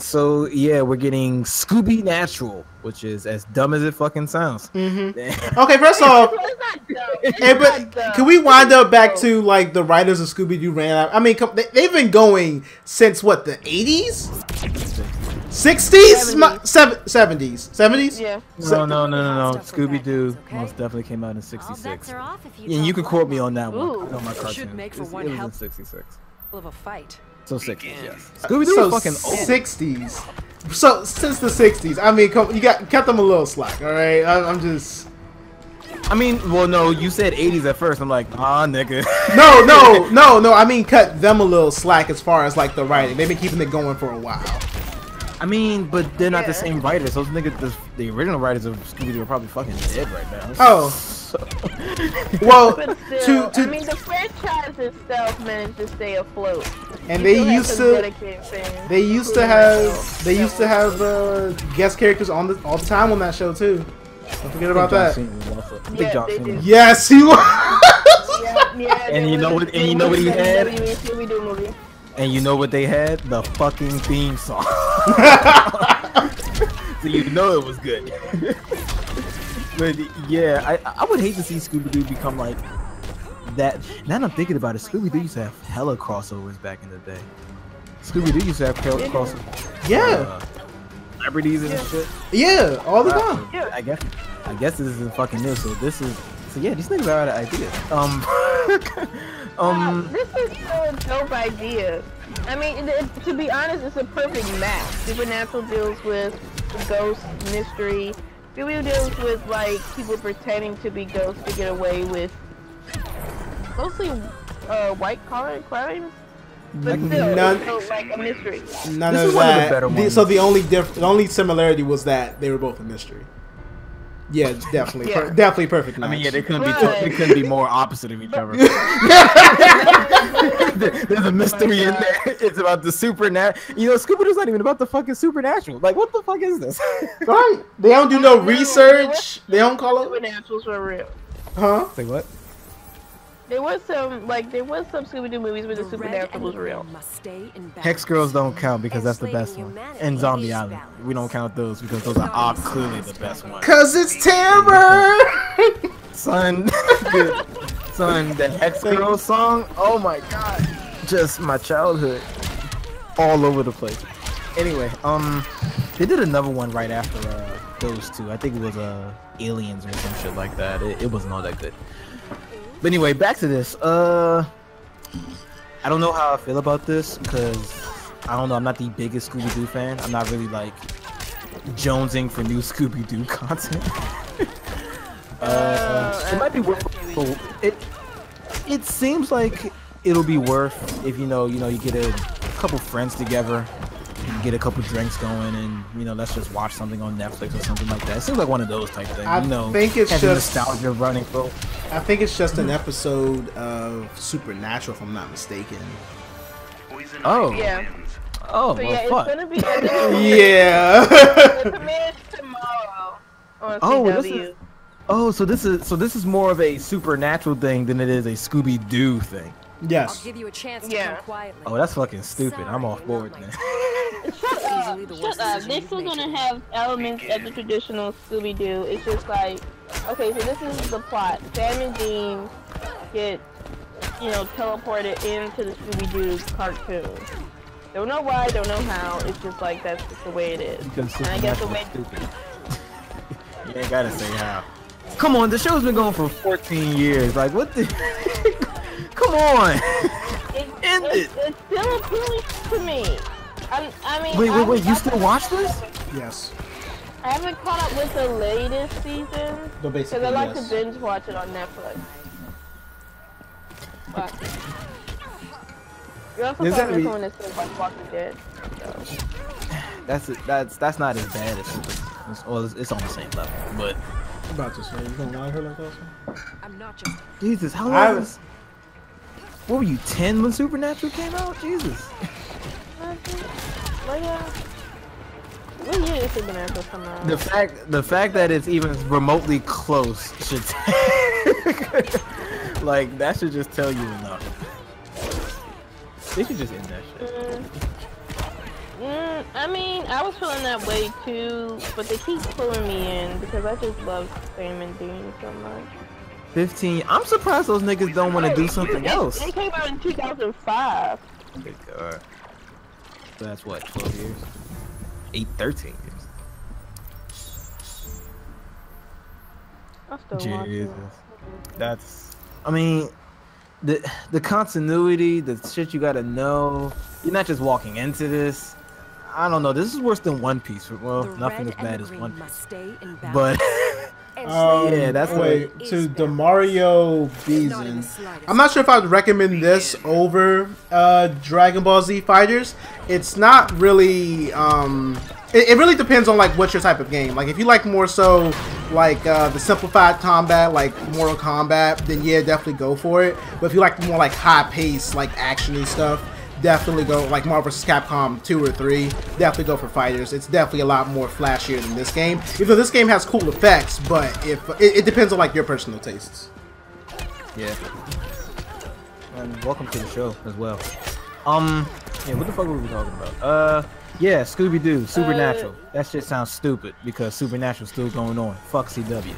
So yeah, we're getting Scooby Natural, which is as dumb as it fucking sounds. Mm-hmm. Okay, first off, but can we wind up back to like the writers of Scooby-Doo ran out? I mean, they've been going since what, the 80s? 60s? 70s? Yeah. No. Scooby-Doo most definitely came out in 66. And you can quote me on that one. I know my cartoon. It was in 66. Of a fight. So 60s, yes. Scooby-Doo was fucking old. 60s. So since the 60s, I mean, you cut them a little slack, all right? I'm just. I mean, well, no, you said 80s at first. I'm like, nigga. No. I mean, cut them a little slack as far as like the writing. They've been keeping it going for a while. I mean, but they're not the same writers. Those niggas, the original writers of Scooby-Doo are probably fucking dead right now. Oh. Well, but still, I mean, the franchise itself managed to stay afloat. And they used to have guest characters all the time on that show too. Don't forget about that. Yes, he was. And you know what? And you know what he had? And you know what they had? The fucking theme song. So you know it was good. But yeah, I would hate to see Scooby-Doo become like that. Now that I'm thinking about it, Scooby-Doo used to have hella crossovers back in the day. Scooby-Doo used to have crossovers. Yeah. Celebrities and shit. Yeah, all the time. Yeah. I guess this isn't fucking new. So yeah, these niggas are out of ideas. This is still a dope idea. I mean, to be honest, it's a perfect match. Supernatural deals with ghost mystery. Scooby deals with like people pretending to be ghosts to get away with mostly white collar crimes, but still, like a mystery. None of that. So the only similarity was that they were both a mystery. Yeah, definitely, definitely perfect match. I mean, yeah, they couldn't be more opposite of each other. There's a mystery in there. It's about the supernatural. You know, Scooby-Doo's not even about the fucking supernatural. Like, what the fuck is this? Right? They don't do no research. They don't call it. Supernaturals were real. Huh? Say what? There was some Scooby-Doo movies where the supernatural was real. Hex Girls don't count because that's the best one. And Zombie Island. We don't count those because those are all clearly the best ones. Cause it's terror! Son, the Hex Girls song, oh my god. Just my childhood. All over the place. Anyway, They did another one right after those two. I think it was Aliens or some shit like that. It wasn't all that good. But anyway, back to this. I don't know how I feel about this because I don't know. I'm not the biggest Scooby-Doo fan. I'm not really like jonesing for new Scooby-Doo content. It might be worth it. It seems like it'll be worth if you get a couple friends together, you get a couple drinks going, and let's just watch something on Netflix or something like that. It seems like one of those type things. I think it's just nostalgia running through. I think it's just an episode of Supernatural, if I'm not mistaken. Oh Yeah. Oh, So well, yeah, fuck. it's gonna be. Yeah. It premieres tomorrow on CW. So this is more of a Supernatural thing than it is a Scooby-Doo thing. I'll Yes. give you a chance to Yeah. come quietly. Oh, that's fucking stupid. I'm off Sorry, board not then. Shut up. They're still gonna have elements of the traditional Scooby-Doo. It's just like, okay, so this is the plot. Sam and Dean get, teleported into the Scooby-Doo cartoon. Don't know why, don't know how. It's just like that's just the way it is. Because And I guess the way. stupid. You ain't gotta say how. Come on, the show's been going for 14 years. Like, what the? Come on. End it. It's still appealing to me. I mean. Wait. You still watch this? Yes. I haven't caught up with the latest season But because basically, I like yes. to binge watch it on Netflix. But you're also Is that talking to re- someone that still watch Walking Dead. So. That's not as bad as Super. It's on the same level. But About to say, you gonna lie her like that? I'm not just Jesus, how I long was- was? What were you 10 when Supernatural came out? Jesus. What year is Supernatural come out? The fact that it's even remotely close should like that should just tell you enough. They should just end that shit. I mean, I was feeling that way too, but they keep pulling me in because I just love Sam and Dean so much. 15. I'm surprised those niggas don't want to do something else. It came out in 2005. Good God. So that's what, 12 years? 13 years. I'm still watching. Jesus. That's. I mean, the continuity, the shit you gotta know. You're not just walking into this. I don't know. This is worse than One Piece. Well, the nothing red as bad and as the One green Piece. must stay in balance. But yeah, that's wait is to balance. Demario Not in the Beeson. slightest. I'm not sure if I'd recommend this over Dragon Ball Z Fighters. It's not really. It really depends on like what's your type of game. Like if you like more so like the simplified combat, like Mortal Kombat, then yeah, definitely go for it. But if you like more like high pace, like actiony stuff, definitely go like Marvel vs. Capcom 2 or 3. Definitely go for Fighters. It's definitely a lot more flashier than this game. Even though this game has cool effects, but if it depends on like your personal tastes. yeah. And welcome to the show as well. Yeah, what the fuck were we talking about? Yeah, Scooby-Doo, Supernatural. That shit sounds stupid because Supernatural's still going on. Fuck CW.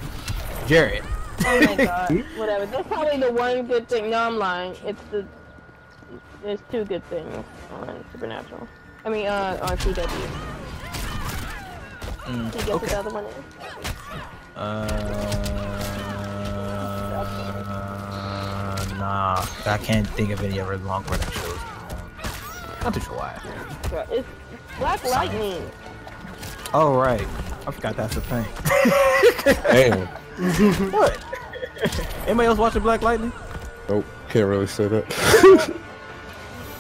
Jared. Oh my god. Whatever. That's probably the one good thing. No, I'm lying. There's two good things on Supernatural. I mean, on CW. Can you guess what the other one is? Nah. I can't think of any other long running shows. Not too sure why. It's Black Lightning. Oh, right. I forgot that's a thing. Damn. What? Anybody else watching Black Lightning? Nope. Can't really say that.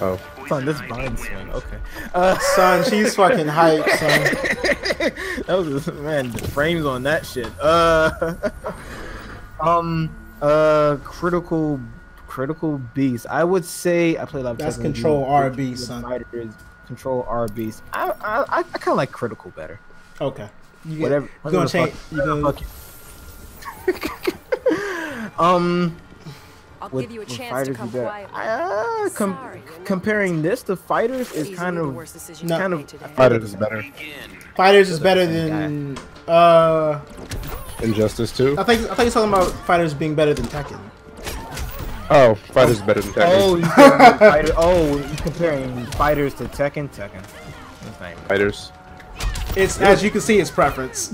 Oh. Son, this vine swing. Okay. Son, she's fucking hype, son. That was man. The frames on that shit. Critical Beast. I would say I played a lot of That's Tekken Control Beast, R Virtua Beast, son. Fighters, Control R Beast. I kind of like Critical better. Okay. You Whatever. You gonna change? You gonna? Fuck it. I'll With, give you a with chance to Fighters come is better. quietly. Sorry. Comparing this to Fighters is Easily kind the of worst decision No. you kind made of today. Fighters is better. Fighters is better than. Injustice 2? I think you're talking about Fighters being better than Tekken. Oh, Fighters is better than Tekken. You're comparing Fighters to Tekken. That's not even- Fighters. It's as you can see, it's preference.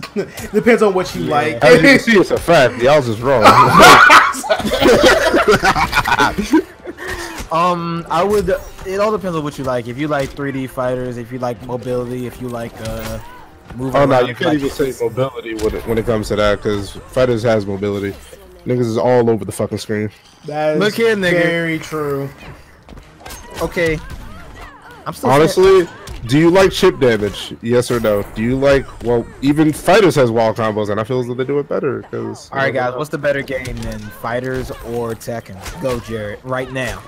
Depends on what you like. As you can see, it's a fact. Y'all's is wrong. I would. It all depends on what you like. If you like 3D fighters, if you like mobility, if you like moving. Oh no, around, you can't even say mobility when it comes to that, because fighters has mobility. Niggas is all over the fucking screen. That is Look here, nigga. very true. Okay. I'm still Honestly, do you like chip damage? Yes or no? Do you like, well, even fighters has wall combos, and I feel as though they do it better. Cause, all right, guys. What's the better game than Fighters or Tekken? Go, Jared. Right now.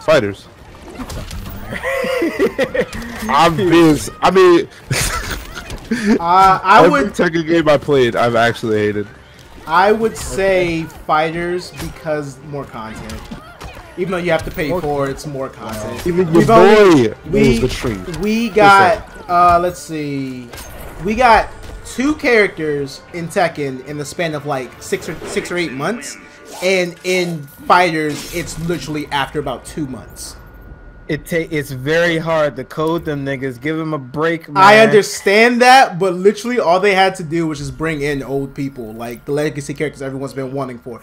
Fighters. I would Tekken game I played, I've actually hated. I would say fighters because more content. Even though you have to pay for it, it's more content. Even your boy knows the truth. We got let's see, we got 2 characters in Tekken in the span of like 6 or 8 months, and in fighters it's literally after about 2 months. It's very hard to code them niggas. Give them a break, man. I understand that, but literally all they had to do was just bring in old people, like the legacy characters everyone's been wanting for.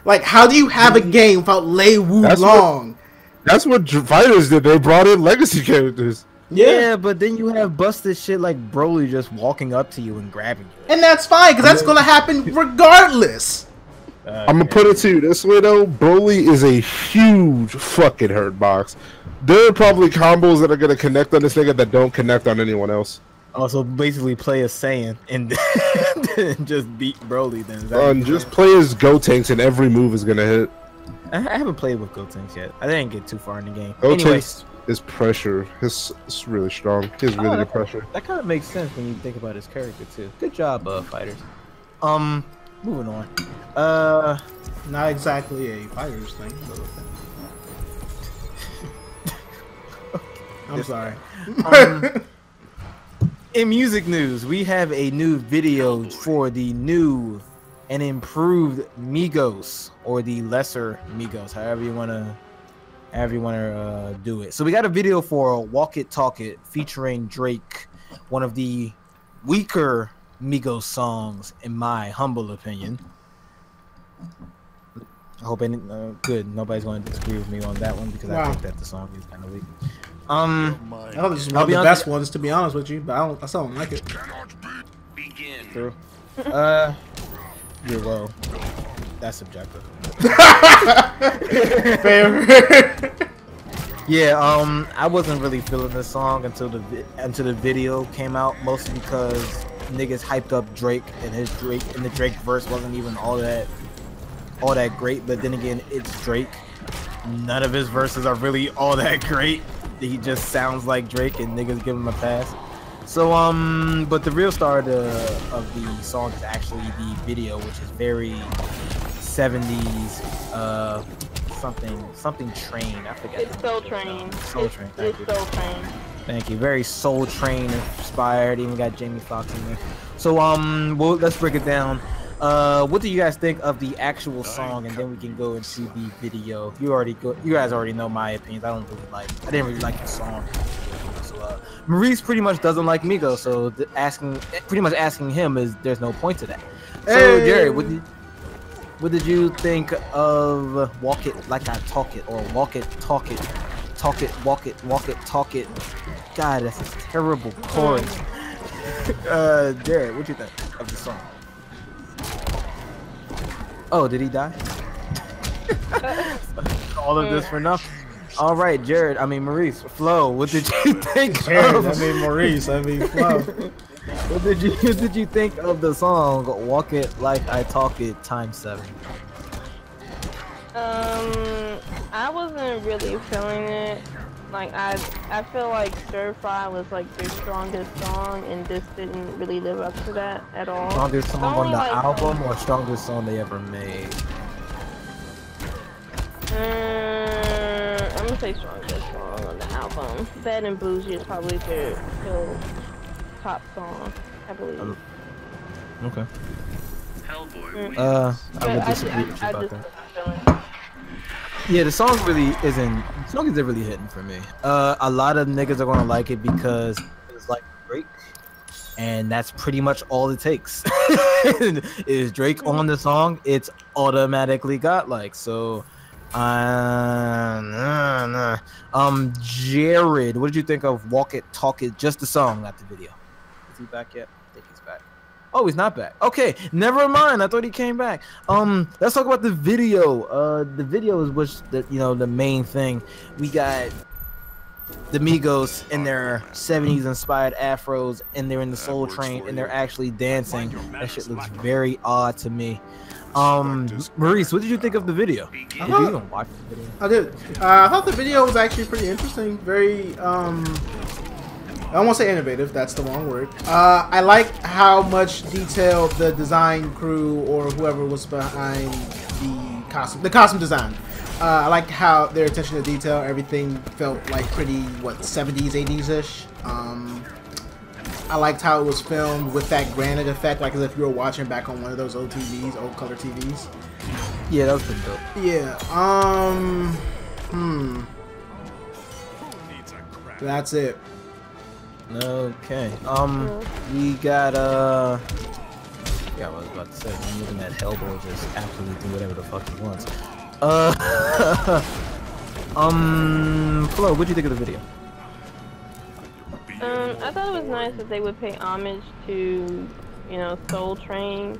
Like, how do you have a game without Lei Wu Long? That's what fighters did. They brought in legacy characters. Yeah, but then you have busted shit like Broly just walking up to you and grabbing you. And that's fine, because that's going to happen regardless. I'm going to put it to you this way, though. Broly is a huge fucking hurt box. There are probably combos that are going to connect on this nigga that don't connect on anyone else. Also, basically play as Saiyan and just beat Broly then. Just play as Gotenks and every move is going to hit. I haven't played with Gotenks yet. I didn't get too far in the game. Gotenks is pressure. It's really strong. He's really good pressure. That kind of makes sense when you think about his character, too. Good job, fighters. Moving on. Not exactly a fighters thing, but okay. I'm sorry. In music news, we have a new video for the new and improved Migos, or the lesser Migos, however you wanna do it. So we got a video for "Walk It Talk It" featuring Drake, one of the weaker Migos songs, in my humble opinion. I hope good. Nobody's going to disagree with me on that one, because I think that the song is kind of weak. I thought this was one of the best ones, to be honest with you, but I still don't like it. Begin. True. You're well. That's subjective. Fair. Yeah. I wasn't really feeling this song until the video came out, mostly because niggas hyped up Drake, and the Drake verse wasn't even all that great. But then again, it's Drake. None of his verses are really all that great. He just sounds like Drake, and niggas give him a pass. So but the real star of the song is actually the video, which is very 70s something train. I forget. It's Soul Train. Soul Train. Thank you. Soul Train. Thank you. Very Soul Train inspired. Even got Jamie Foxx in there. So well, let's break it down. What do you guys think of the actual song, and then we can go into the video. You guys already know my opinions. I didn't really like the song. So Maurice pretty much doesn't like Migos, so asking him is there's no point to that. So Jerry, what did you think of "Walk It Like I Talk It" or "Walk It Talk It"? Talk it, walk it, walk it, talk it. God, that's a terrible chorus. Jared, what do you think of the song? Oh, did he die? All of this for nothing. All right, Maurice, Flo, what did you think of? Maurice, Flo. What did you think of the song "Walk It Like I Talk It" ×7? I wasn't really feeling it. Like I feel like Stir Fry was like their strongest song, and this didn't really live up to that at all. Strongest song on the album, or strongest song they ever made? I'm gonna say strongest song on the album. Bad and Bougie is probably their top song, I believe. Okay. Hellboy. I would disagree with you about that. Yeah, the song isn't really hitting for me. A lot of niggas are gonna like it because it's like Drake, and that's pretty much all it takes. Is Drake on the song? It's automatically godlike. So, Jared, what did you think of Walk It, Talk It, just the song, not the video? Is he back yet? I think he's back. Oh, he's not back. Okay, never mind. I thought he came back. Let's talk about the video. The video is the main thing. We got the Migos in their 70s inspired afros, and they're in the Soul Train, and they're actually dancing. That shit looks very odd to me. Maurice, what did you think of the video? Did you even watch the video? I did. I thought the video was actually pretty interesting. Very I don't want to say innovative, that's the wrong word. I like how much detail the design crew or whoever was behind the costume design. I like how their attention to detail, everything felt like pretty, 70s, 80s-ish. I liked how it was filmed with that granite effect, like as if you were watching back on one of those old TVs, old color TVs. Yeah, that was pretty dope. Yeah, that's it. Okay. We got yeah, I was about to say, I'm looking at Hellboy just absolutely do whatever the fuck he wants. Flo, what'd you think of the video? I thought it was nice that they would pay homage to, Soul Train.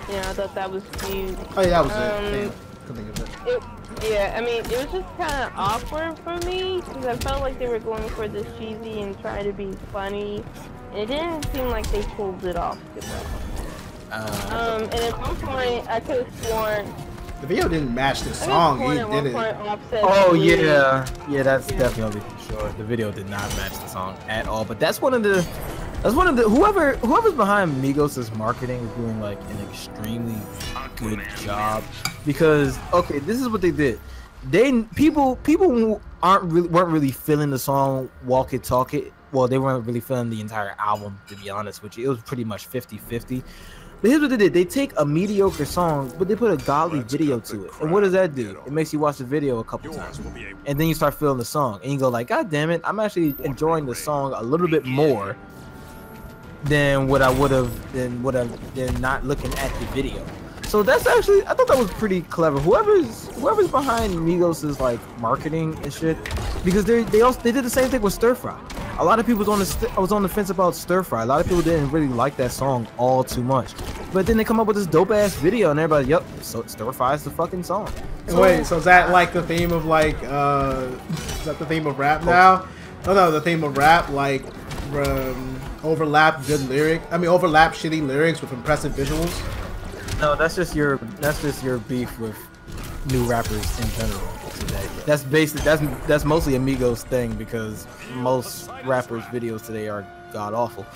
I thought that was cute. Oh yeah, that was it. Damn, couldn't think of it. Yeah, I mean, it was just kind of awkward for me because I felt like they were going for this cheesy and trying to be funny, and it didn't seem like they pulled it off too well. And at one point, I could have sworn the video didn't match the song. Did it? Oh yeah, that's definitely for sure. The video did not match the song at all. But that's one of the whoever's behind Migos' marketing is doing like an extremely good job, because okay, this is what they did. People who weren't really feeling the song Walk It Talk It. Well, they weren't really feeling the entire album, to be honest with you. It was pretty much 50-50. But here's what they did. They take a mediocre song, but they put a godly video to it. And what does that do? It makes you watch the video a couple times. And then you start feeling the song. And you go like, God damn it, I'm actually enjoying the song a little bit more than what I would have than not looking at the video. So that's actually, I thought that was pretty clever. Whoever's behind Migos' like marketing and shit, because they did the same thing with Stir Fry. A lot of people was on the fence about Stir Fry. A lot of people didn't really like that song all too much. But then they come up with this dope ass video, and everybody, yep, so Stir Fry is the fucking song. So, wait, so is that like the theme of like is that the theme of rap now? No, the theme of rap like overlap shitty lyrics with impressive visuals. No, that's just your beef with new rappers in general today. That's mostly Amigos thing, because most rappers' videos today are god awful.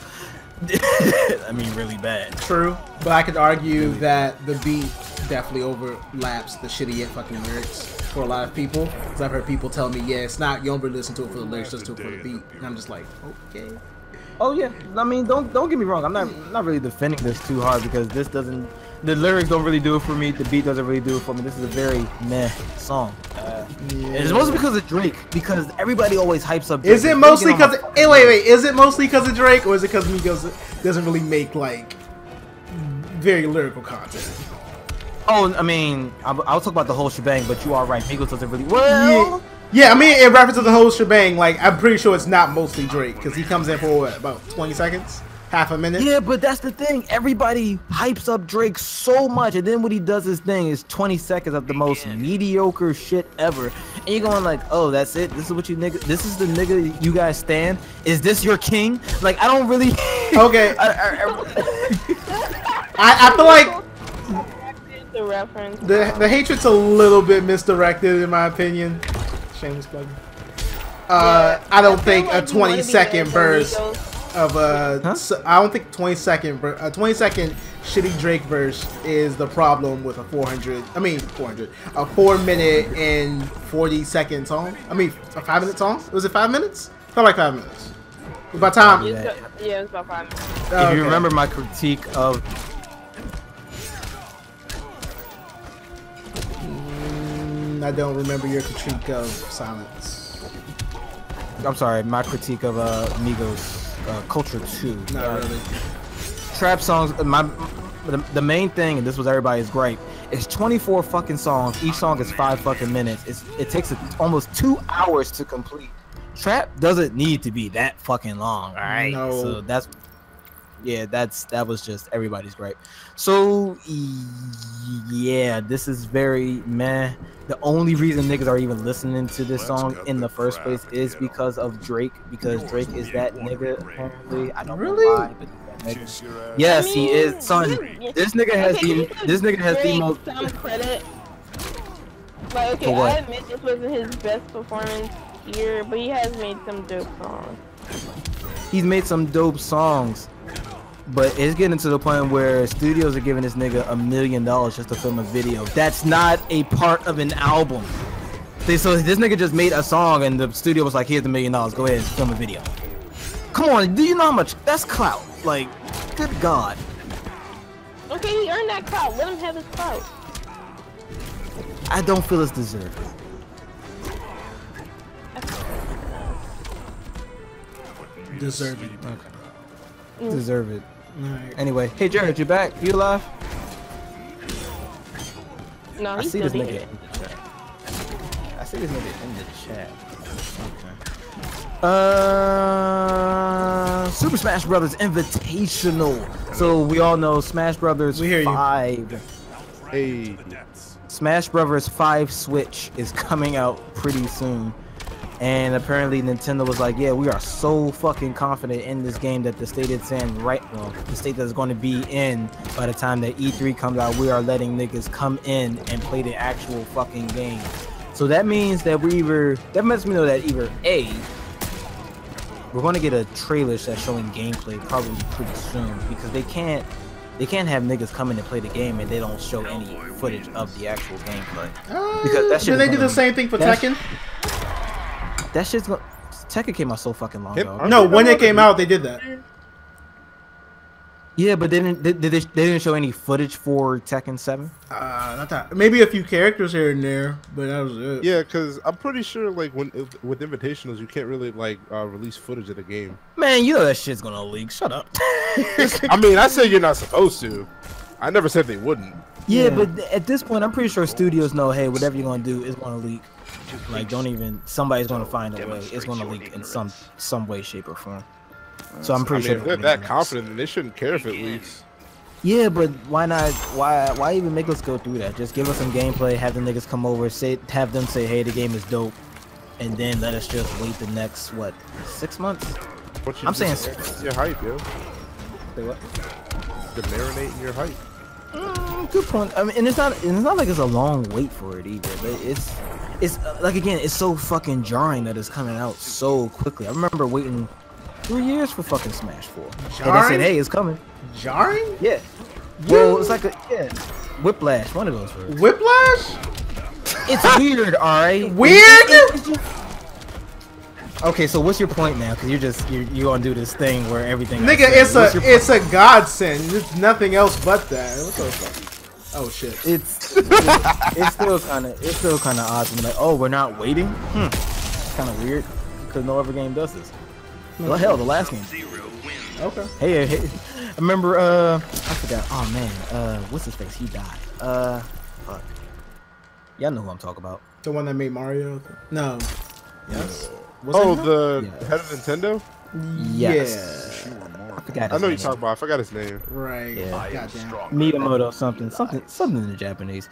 I mean, really bad. True, but I could argue that the beat definitely overlaps the shitty fucking lyrics for a lot of people. Because I've heard people tell me, yeah, it's not, you don't really listen to it for the lyrics, just to it for the beat. And I'm just like, okay. Oh yeah, I mean, don't get me wrong. I'm not really defending this too hard, because the lyrics don't really do it for me. The beat doesn't really do it for me. This is a very meh song. And it's mostly because of Drake, because everybody always hypes up Drake. Is it mostly because wait, is it mostly because of Drake, or is it because Migos doesn't really make like very lyrical content? Oh, I mean, I'll talk about the whole shebang, but you are right. Migos doesn't really. Well, yeah, I mean, in reference to the whole shebang, like I'm pretty sure it's not mostly Drake, because he comes in for what, about 20 seconds, half a minute. Yeah, but that's the thing. Everybody hypes up Drake so much, and then when he does his thing is 20 seconds of the most mediocre shit ever, and you're going like, oh, that's it. This is what you nigga. This is the nigga you guys stand. Is this your king? Like, I don't really. Okay. I feel like the reference. The hatred's a little bit misdirected, in my opinion. Shameless plug. I don't think a 20-second verse of I don't think 20-second shitty Drake verse is the problem with a 4-minute and 40-second song. I mean, a 5-minute song. Was it 5 minutes? Felt like 5 minutes. About time. Yeah, it was about 5 minutes. If you remember my critique of. I don't remember your critique of Silence. I'm sorry, my critique of Migos Culture 2. Not really. Trap songs. The main thing, and this was everybody's gripe, is 24 fucking songs. Each song is 5 fucking minutes. It takes almost 2 hours to complete. Trap doesn't need to be that fucking long. All right. No. So that was just everybody's gripe. So yeah, this is very meh. The only reason niggas are even listening to this song in the first place is because of Drake, because Drake is that nigga apparently. I don't know why, but he's that nigga. Yes, he is. Son, this nigga has the most. Some credit. Like, okay, I admit this wasn't his best performance here, but he has made some dope songs. He's made some dope songs. But it's getting to the point where studios are giving this nigga $1 million just to film a video. That's not a part of an album. So this nigga just made a song and the studio was like, here's $1 million, go ahead and film a video. Come on, do you know how much? That's clout. Like, good God. Okay, he earned that clout. Let him have his clout. I don't feel it's deserved. Deserving. Okay. Deserve it. Alright. Anyway, hey Jared, you back? You alive? No, I he's see still this here. nigga in the chat. I see this nigga in the chat. Okay. Super Smash Brothers Invitational. So we all know Smash Brothers We hear you. 5. Hey, Smash Brothers 5 Switch is coming out pretty soon. And apparently Nintendo was like, yeah, we are so fucking confident in this game that the state it's in the state that it's going to be in by the time that E3 comes out, we are letting niggas come in and play the actual fucking game. So that means that that lets me know that either A, we're going to get a trailer that's showing gameplay probably pretty soon, because they can't have niggas come in and play the game and they don't show any footage of the actual gameplay. Because that shit Did they do the same thing for Tekken? That shit's going. Tekken came out so fucking long ago. No, when it came out, they did that. Yeah, but they didn't show any footage for Tekken 7. Not that. Maybe a few characters here and there, but that was it. yeah, because I'm pretty sure like with invitationals, you can't really like release footage of the game. Man, you know that shit's gonna leak. Shut up. I mean, I said you're not supposed to. I never said they wouldn't. Yeah, but at this point, I'm pretty sure studios know, hey, whatever you're gonna do is gonna leak. Like, don't even. Somebody's gonna find a way. It's gonna leak in some way, shape, or form. So I'm pretty I mean, sure if they're that confident, then they shouldn't care if it leaks. Yeah, but why not? Why even make us go through that? Just give us some gameplay, have the niggas come over, have them say, hey, the game is dope, and then let us just wait the next 6 months. I'm saying your hype, yo. Say what? To marinate in your hype. Good point. I mean, and it's not like it's a long wait for it either, but it's like, again, it's so fucking jarring that it's coming out so quickly. I remember waiting 3 years for fucking Smash 4. And they said, hey, it's coming. Jarring? Yeah. Well, it's like Whiplash, one of those words. Whiplash? It's weird, alright? Weird? Okay, so what's your point now? Because you're gonna do this thing where everything. Nigga, it's a godsend. It's nothing else but that. What the fuck? Oh shit. It's still kind of odd to me. Like, oh, we're not waiting. It's kind of weird because no other game does this. Well, hell, the last game. Okay. Hey, I remember. I forgot. Oh man, what's his face? He died. Fuck. Y'all know who I'm talking about. The one that made Mario? No. Yes. Oh, the head of Nintendo? Yes. Yeah. I forgot. I know you're talking about. I forgot his name. Right. Yeah. Goddamn. Miyamoto, something in the Japanese.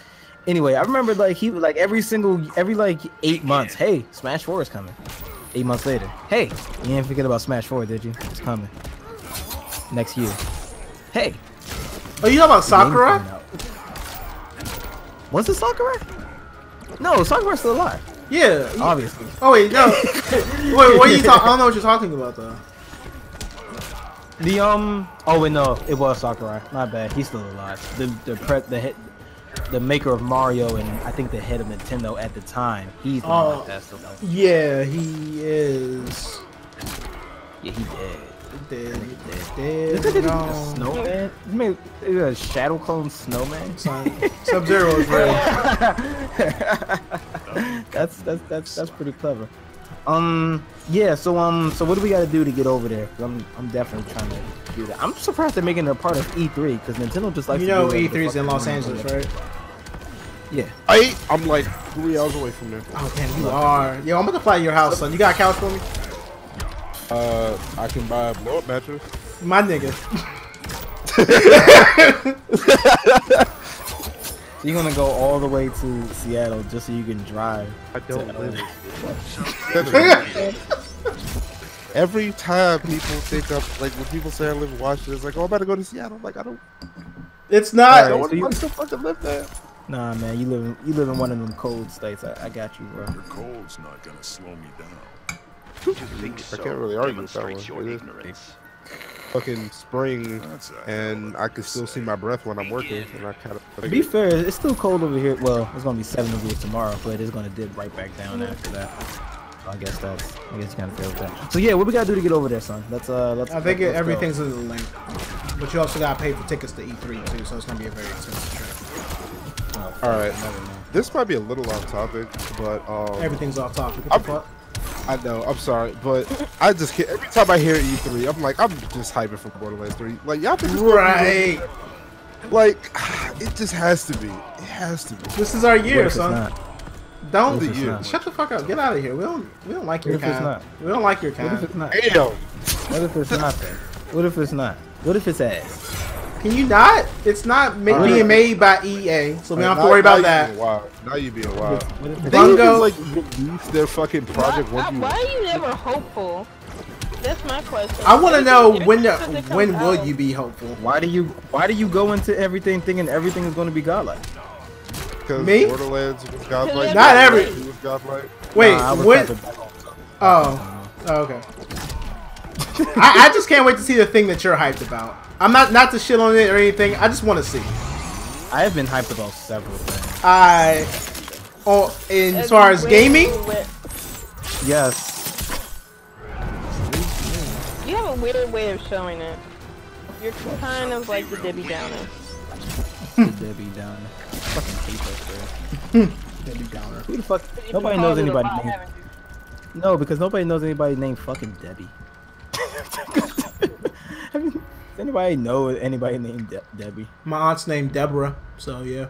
Anyway, I remember like he like every 8 months. Hey, Smash 4 is coming. 8 months later. Hey, you didn't forget about Smash 4, did you? It's coming. Next year. Hey. Oh, you know about Sakurai? Was it Sakurai? No, Sakurai's still alive. Yeah. Obviously. Oh wait, no. Wait, what are you talking? I don't know what you're talking about though. Oh wait, no, it was Sakurai. My bad. He's still alive. The maker of Mario and I think the head of Nintendo at the time. He's the one that passed away. Yeah, he is. Yeah, he dead. Dead. Snowman? You made a shadow clone snowman? Sub-Zero is real. That's pretty clever. Yeah. So what do we got to do to get over there? 'Cause I'm definitely trying to do that. I'm surprised they're making it a part of E3 because Nintendo just likes. You to know do whatever the E3's fuck in they Los want. Angeles, right? Yeah. I'm like 3 hours away from there. Oh damn, you are. Yo, I'm gonna fly to your house, son. You got a couch for me? I can buy a blow-up mattress. My nigga. So you're gonna go all the way to Seattle just so you can drive. I don't to, live in Every time people think of, like, when people say I live in Washington, it's like, oh, I'm about to go to Seattle. I'm like, I don't. It's not. I don't want to fucking live there. Nah, man, you live in one of them cold states. I got you, bro. The cold's not gonna slow me down. I can't really argue with that one. It is fucking spring, That's a and hell I of can a still see say. my breath when I'm working, and I kind To be fair, it's still cold over here. Well, it's gonna be 7 degrees tomorrow, but it's gonna dip right back down after that. So I guess you kind of feel that. So yeah, what we gotta do to get over there, son? Let's. I think let's everything's in the link, but you also gotta pay for tickets to E3 too, so it's gonna be a very expensive trip. Go. All right. This might be a little off topic, but Everything's off topic. What the fuck? I know, I'm sorry, but I just can't. Every time I hear E3, I'm like, I'm just hyping for Borderlands 3. Like, y'all think this Right. like, it just has to be. It has to be. This is our What year, if it's son. not? Don't What if it's not? shut the fuck up. Get out of here. We don't like your What if it's kind. not? We don't like your What if kind. it's not? Damn. What if it's not? Then? What if it's not? What if it's ass? Can you not? It's not Alright. being made by EA, so we don't have to Now- worry about now that. you being wild. Now you being wild. What if They it's Bungo- even, like, release their fucking project Why, when you. why are you never hopeful? That's my question. I want to know Everything when comes when will out. you be hopeful? Why do you go into everything thinking everything is going to be godlike? Because Me? Borderlands was godlike. Not every- Borderlands 2 was godlike. Wait, Nah, I was when? typing back on stuff. Oh, okay. I just can't wait to see the thing that you're hyped about. I'm not to shit on it or anything. I just want to see. I have been hyped about several things. As far as gaming, Yes. You have a weird way of showing it. You're kind of like the Debbie Downer. Debbie Downer. Fucking hate that girl. Debbie Downer. Who the fuck? You've Nobody been knows called it a anybody lot, named. haven't you? No, because nobody knows anybody named fucking Debbie. Does anybody know anybody named Debbie? My aunt's named Deborah, so yeah,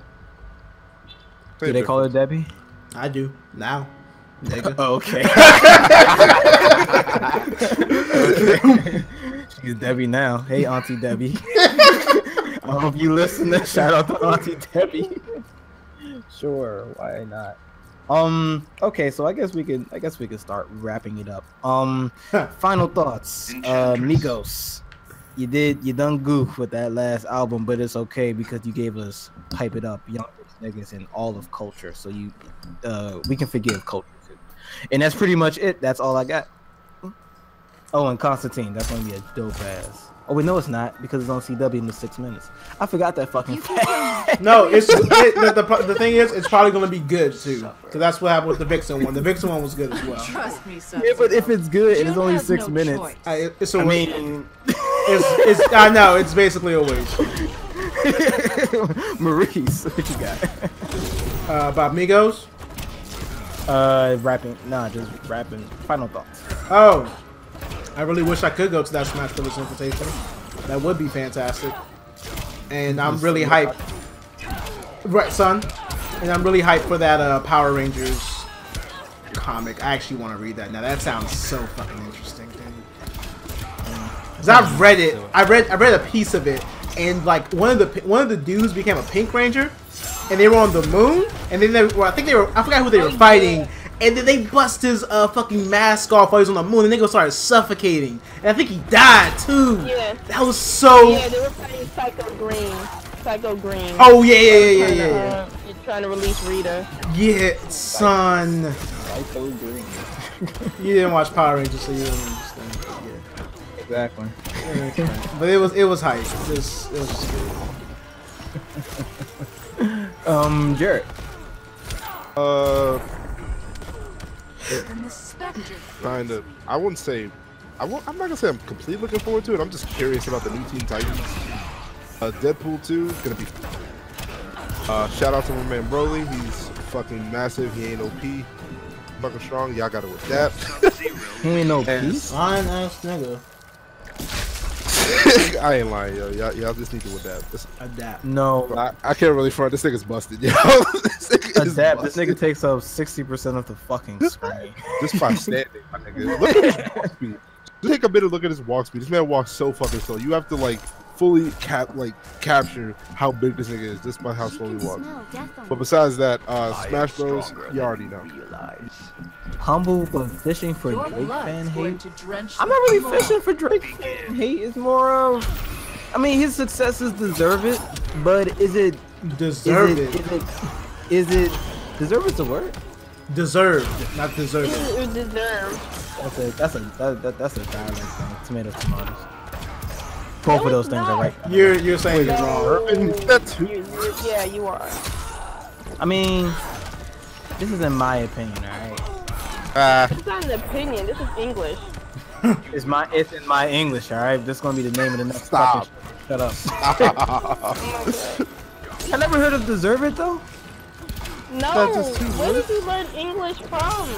Do they call her Debbie? I do now. Nigga. Oh, okay. Okay. She's Debbie now. Hey, Auntie Debbie. I hope you listen. Shout out to Auntie Debbie. Sure, why not? Okay, so I guess we can start wrapping it up. Final thoughts. Migos. You done goof with that last album, but it's okay because you gave us Pipe It Up, youngest niggas in all of culture. So we can forgive culture too. And that's pretty much it. That's all I got. Oh, and Constantine, that's gonna be a dope ass. Oh, wait, no, it's not because it's on CW in the 6 minutes. I forgot that fucking fact. No, the thing is, it's probably gonna be good too, because that's what happened with the Vixen one. The Vixen one was good as well. Trust me, son. Yeah, but if it's good and it's only has 6 no minutes, choice. It's a I waste. mean, It's I know it's basically a waste. Maurice, what you got? About Migos. Rapping, just rapping. Final thoughts. Oh, I really wish I could go to that Smash Brothers invitation. That would be fantastic. And I'm really hyped. Right, son. And I'm really hyped for that Power Rangers comic. I actually want to read that now. That sounds so fucking interesting, dude. 'Cause I've read it. I read a piece of it, and like one of the dudes became a Pink Ranger, and they were on the moon, and then I forgot who they were fighting. And then they bust his fucking mask off while he was on the moon, and they started suffocating. And I think he died too. Yeah. That was so. Yeah, they were fighting Psycho Green. Psycho Green. Oh yeah. You're trying to release Rita. Yeah, son. Psycho Green. You didn't watch Power Rangers, so you didn't understand. Yeah. Exactly. But it was hype. It was just good. Jared. Kind of. I wouldn't say. I'm not gonna say I'm completely looking forward to it. I'm just curious about the new Teen Titans. Deadpool 2 is gonna be. Shout out to my man Broly. He's fucking massive. He ain't OP. fucking strong. Y'all gotta adapt. He ain't no peace. Fine ass nigga. I ain't lying, yo. Y'all just need to adapt. Adapt. No. I can't really front. This nigga's busted, yo. This nigga is Adapt. This busted. nigga takes up 60% of the fucking screen. Just by standing, my nigga. Look at his walk speed. Just take a minute, look at his walk speed. This man walks so fucking slow. You have to like fully capture how big this nigga is just by how slow he walks. But besides that, Smash Bros, you already know. Humble but fishing for Drake fan hate. I'm not really fishing for Drake fan hate. It's more of, I mean, his successes deserve it, but is it Deserve it. Is it deserve is the word? Deserved, not deserved. You deserve. That's a dialect thing. Tomatoes. Both of those things are right. You're saying it's wrong. Yeah, you are. I mean, this is in my opinion, alright? It's not an opinion. This is English. It's in my English, alright? This is gonna be the name of the next Stop. fucking shut up. I never heard of Deserve It though. No, where did you learn English from?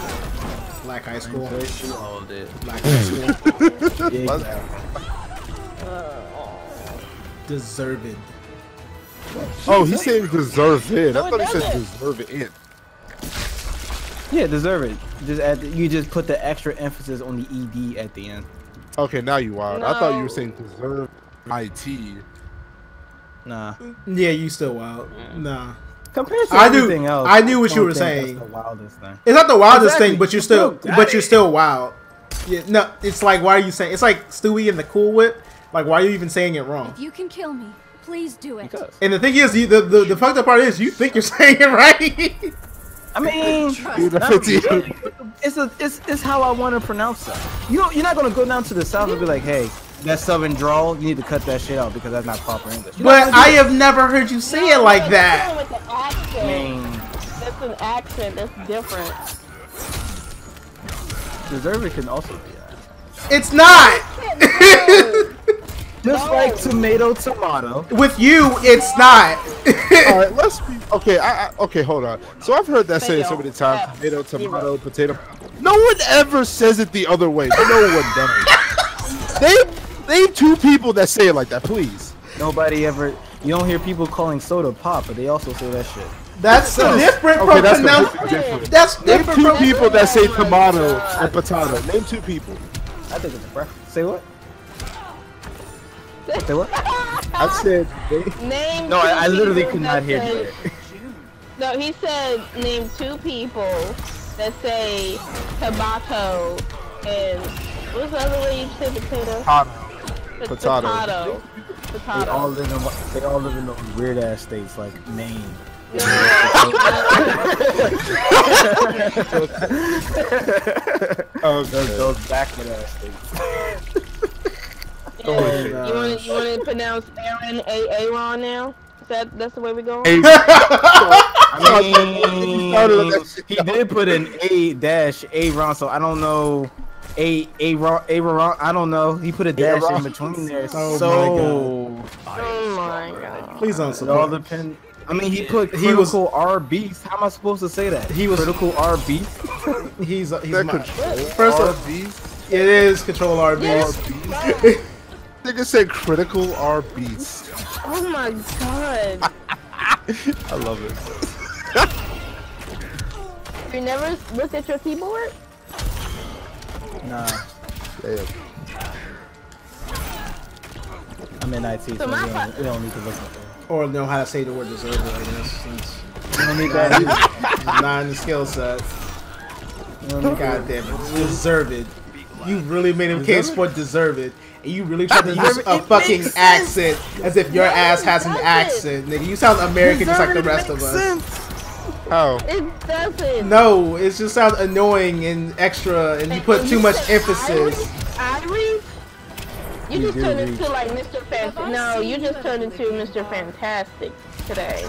Black high school. All did. Black high school. Deserved. Oh, he's saying deserve it. I thought he said deserve it. Yeah, Deserve It. You just put the extra emphasis on the ED at the end. Okay, now you wild. I thought you were No. saying deserve IT. Nah. Yeah, you still wild. Nah. Compared to I knew- everything else, I knew what you don't were think saying. That's the wildest thing. It's not the wildest Exactly. thing, but you're still wild. Yeah, no, it's like, why are you saying? It's like Stewie and the Cool Whip. Like, why are you even saying it wrong? If you can kill me, please do it. Because. And the thing is, the fucked up part is, you think you're saying it right. I mean, it's how I want to pronounce that. You're not gonna go down to the south and be like, hey, that southern drawl, you need to cut that shit out because that's not proper English. But I have never heard you say it like that. With the accent. I mean, That's an accent. That's different. Deserve It can also be that. It's not. Just like tomato. With you, it's not. All right, let's be okay. Okay, hold on. So I've heard that saying so many times: tomato, tomato, potato. No one ever says it the other way. No one does. Name two people that say it like that, please. Nobody ever. You don't hear people calling soda pop, but they also say that shit. That's different Okay, from that's pronounce- completely different. That's Name different two from people that say tomato and potato. Name two people. I think it's a preference. Say what? Say what? I said. Name. No, I two literally people could that not hear say- you. No, he said name two people that say tomato and what's the other way you say potato? Potato. They all live in those weird ass states like Maine. Those backward ass states. You want to pronounce Aaron Aaron now? That's the way we going? I mean, he did put an A-Aaron, so I don't know. Aaron, I don't know. He put a dash in between there. Oh Oh my god. Please don't It all support. depends. I mean, he put He was- critical R beast. How am I supposed to say that? He was- critical R beast. He's That my, control first of RB. it is Control RB. Nigga said critical RBs. Oh my god. I love it. You never looked at your keyboard? Nah, Damn. I'm in IT, so we don't need to look at that. Or know how to say the word deserve, I guess. Since We don't need that either. not in the skill set. We don't need God damn it. Deserve it. You really made him can't sport deserve it. And you really tried to use a fucking accent as if your ass has an accent. Nigga, you sound American just like the rest of us. How? It doesn't. No, it just sounds annoying and extra and you put too much emphasis. Ivory? You just do turned reach. into like Mr. Fantastic. No, you just turned into Mr. Fantastic today.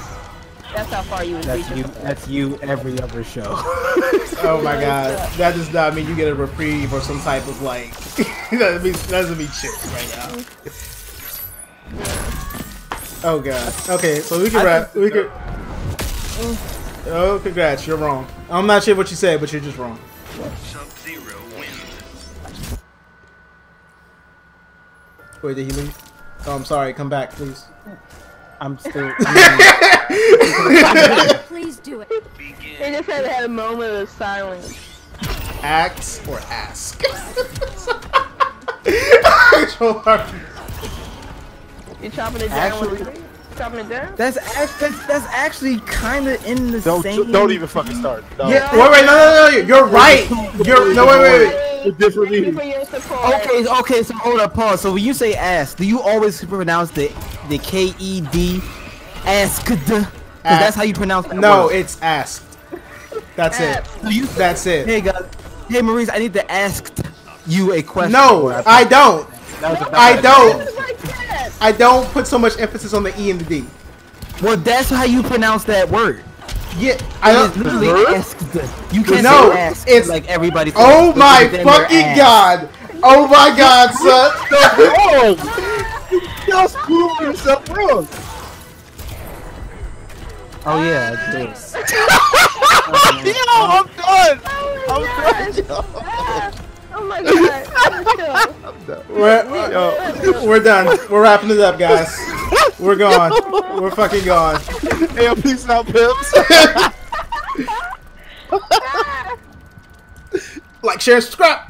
That's how far you would reach. That's you every other show. Oh my god. That does not mean you get a reprieve or some type of like that doesn't mean shit right now. Oh god. Okay, so we can wrap we could Oh, congrats. You're wrong. I'm not sure what you said, but you're just wrong. Sub-Zero wins. Wait, did he leave? Oh, I'm sorry. Come back, please. I'm still. Please do it. They just had to have a moment of silence. Act or ask? You chopping it down? Chopping it down? That's actually kind of in the same. Don't even fucking start. No. Yeah. Wait, no. You're right. Wait. Different Thank you meaning. for your support. Okay. So hold up, pause. So when you say ask, do you always pronounce the KED asked? Because that's how you pronounce that No, word. it's asked. That's it. That's it. Hey guys, hey Maurice, I need to ask you a question. No, I don't. I don't. It's like that. I don't put so much emphasis on the E and the D. Well, that's how you pronounce that word. Yeah, I It's don't. literally asked. You can't No, say ask. it's like everybody. Says, Oh my then they're fucking asked. god! Oh my god, son! Just prove yourself wrong. Oh yeah. I did. I'm done. Oh my god. We're done. We're wrapping it up, guys. We're gone. We're fucking gone. Hey, peace out, pimps. Like, share, subscribe.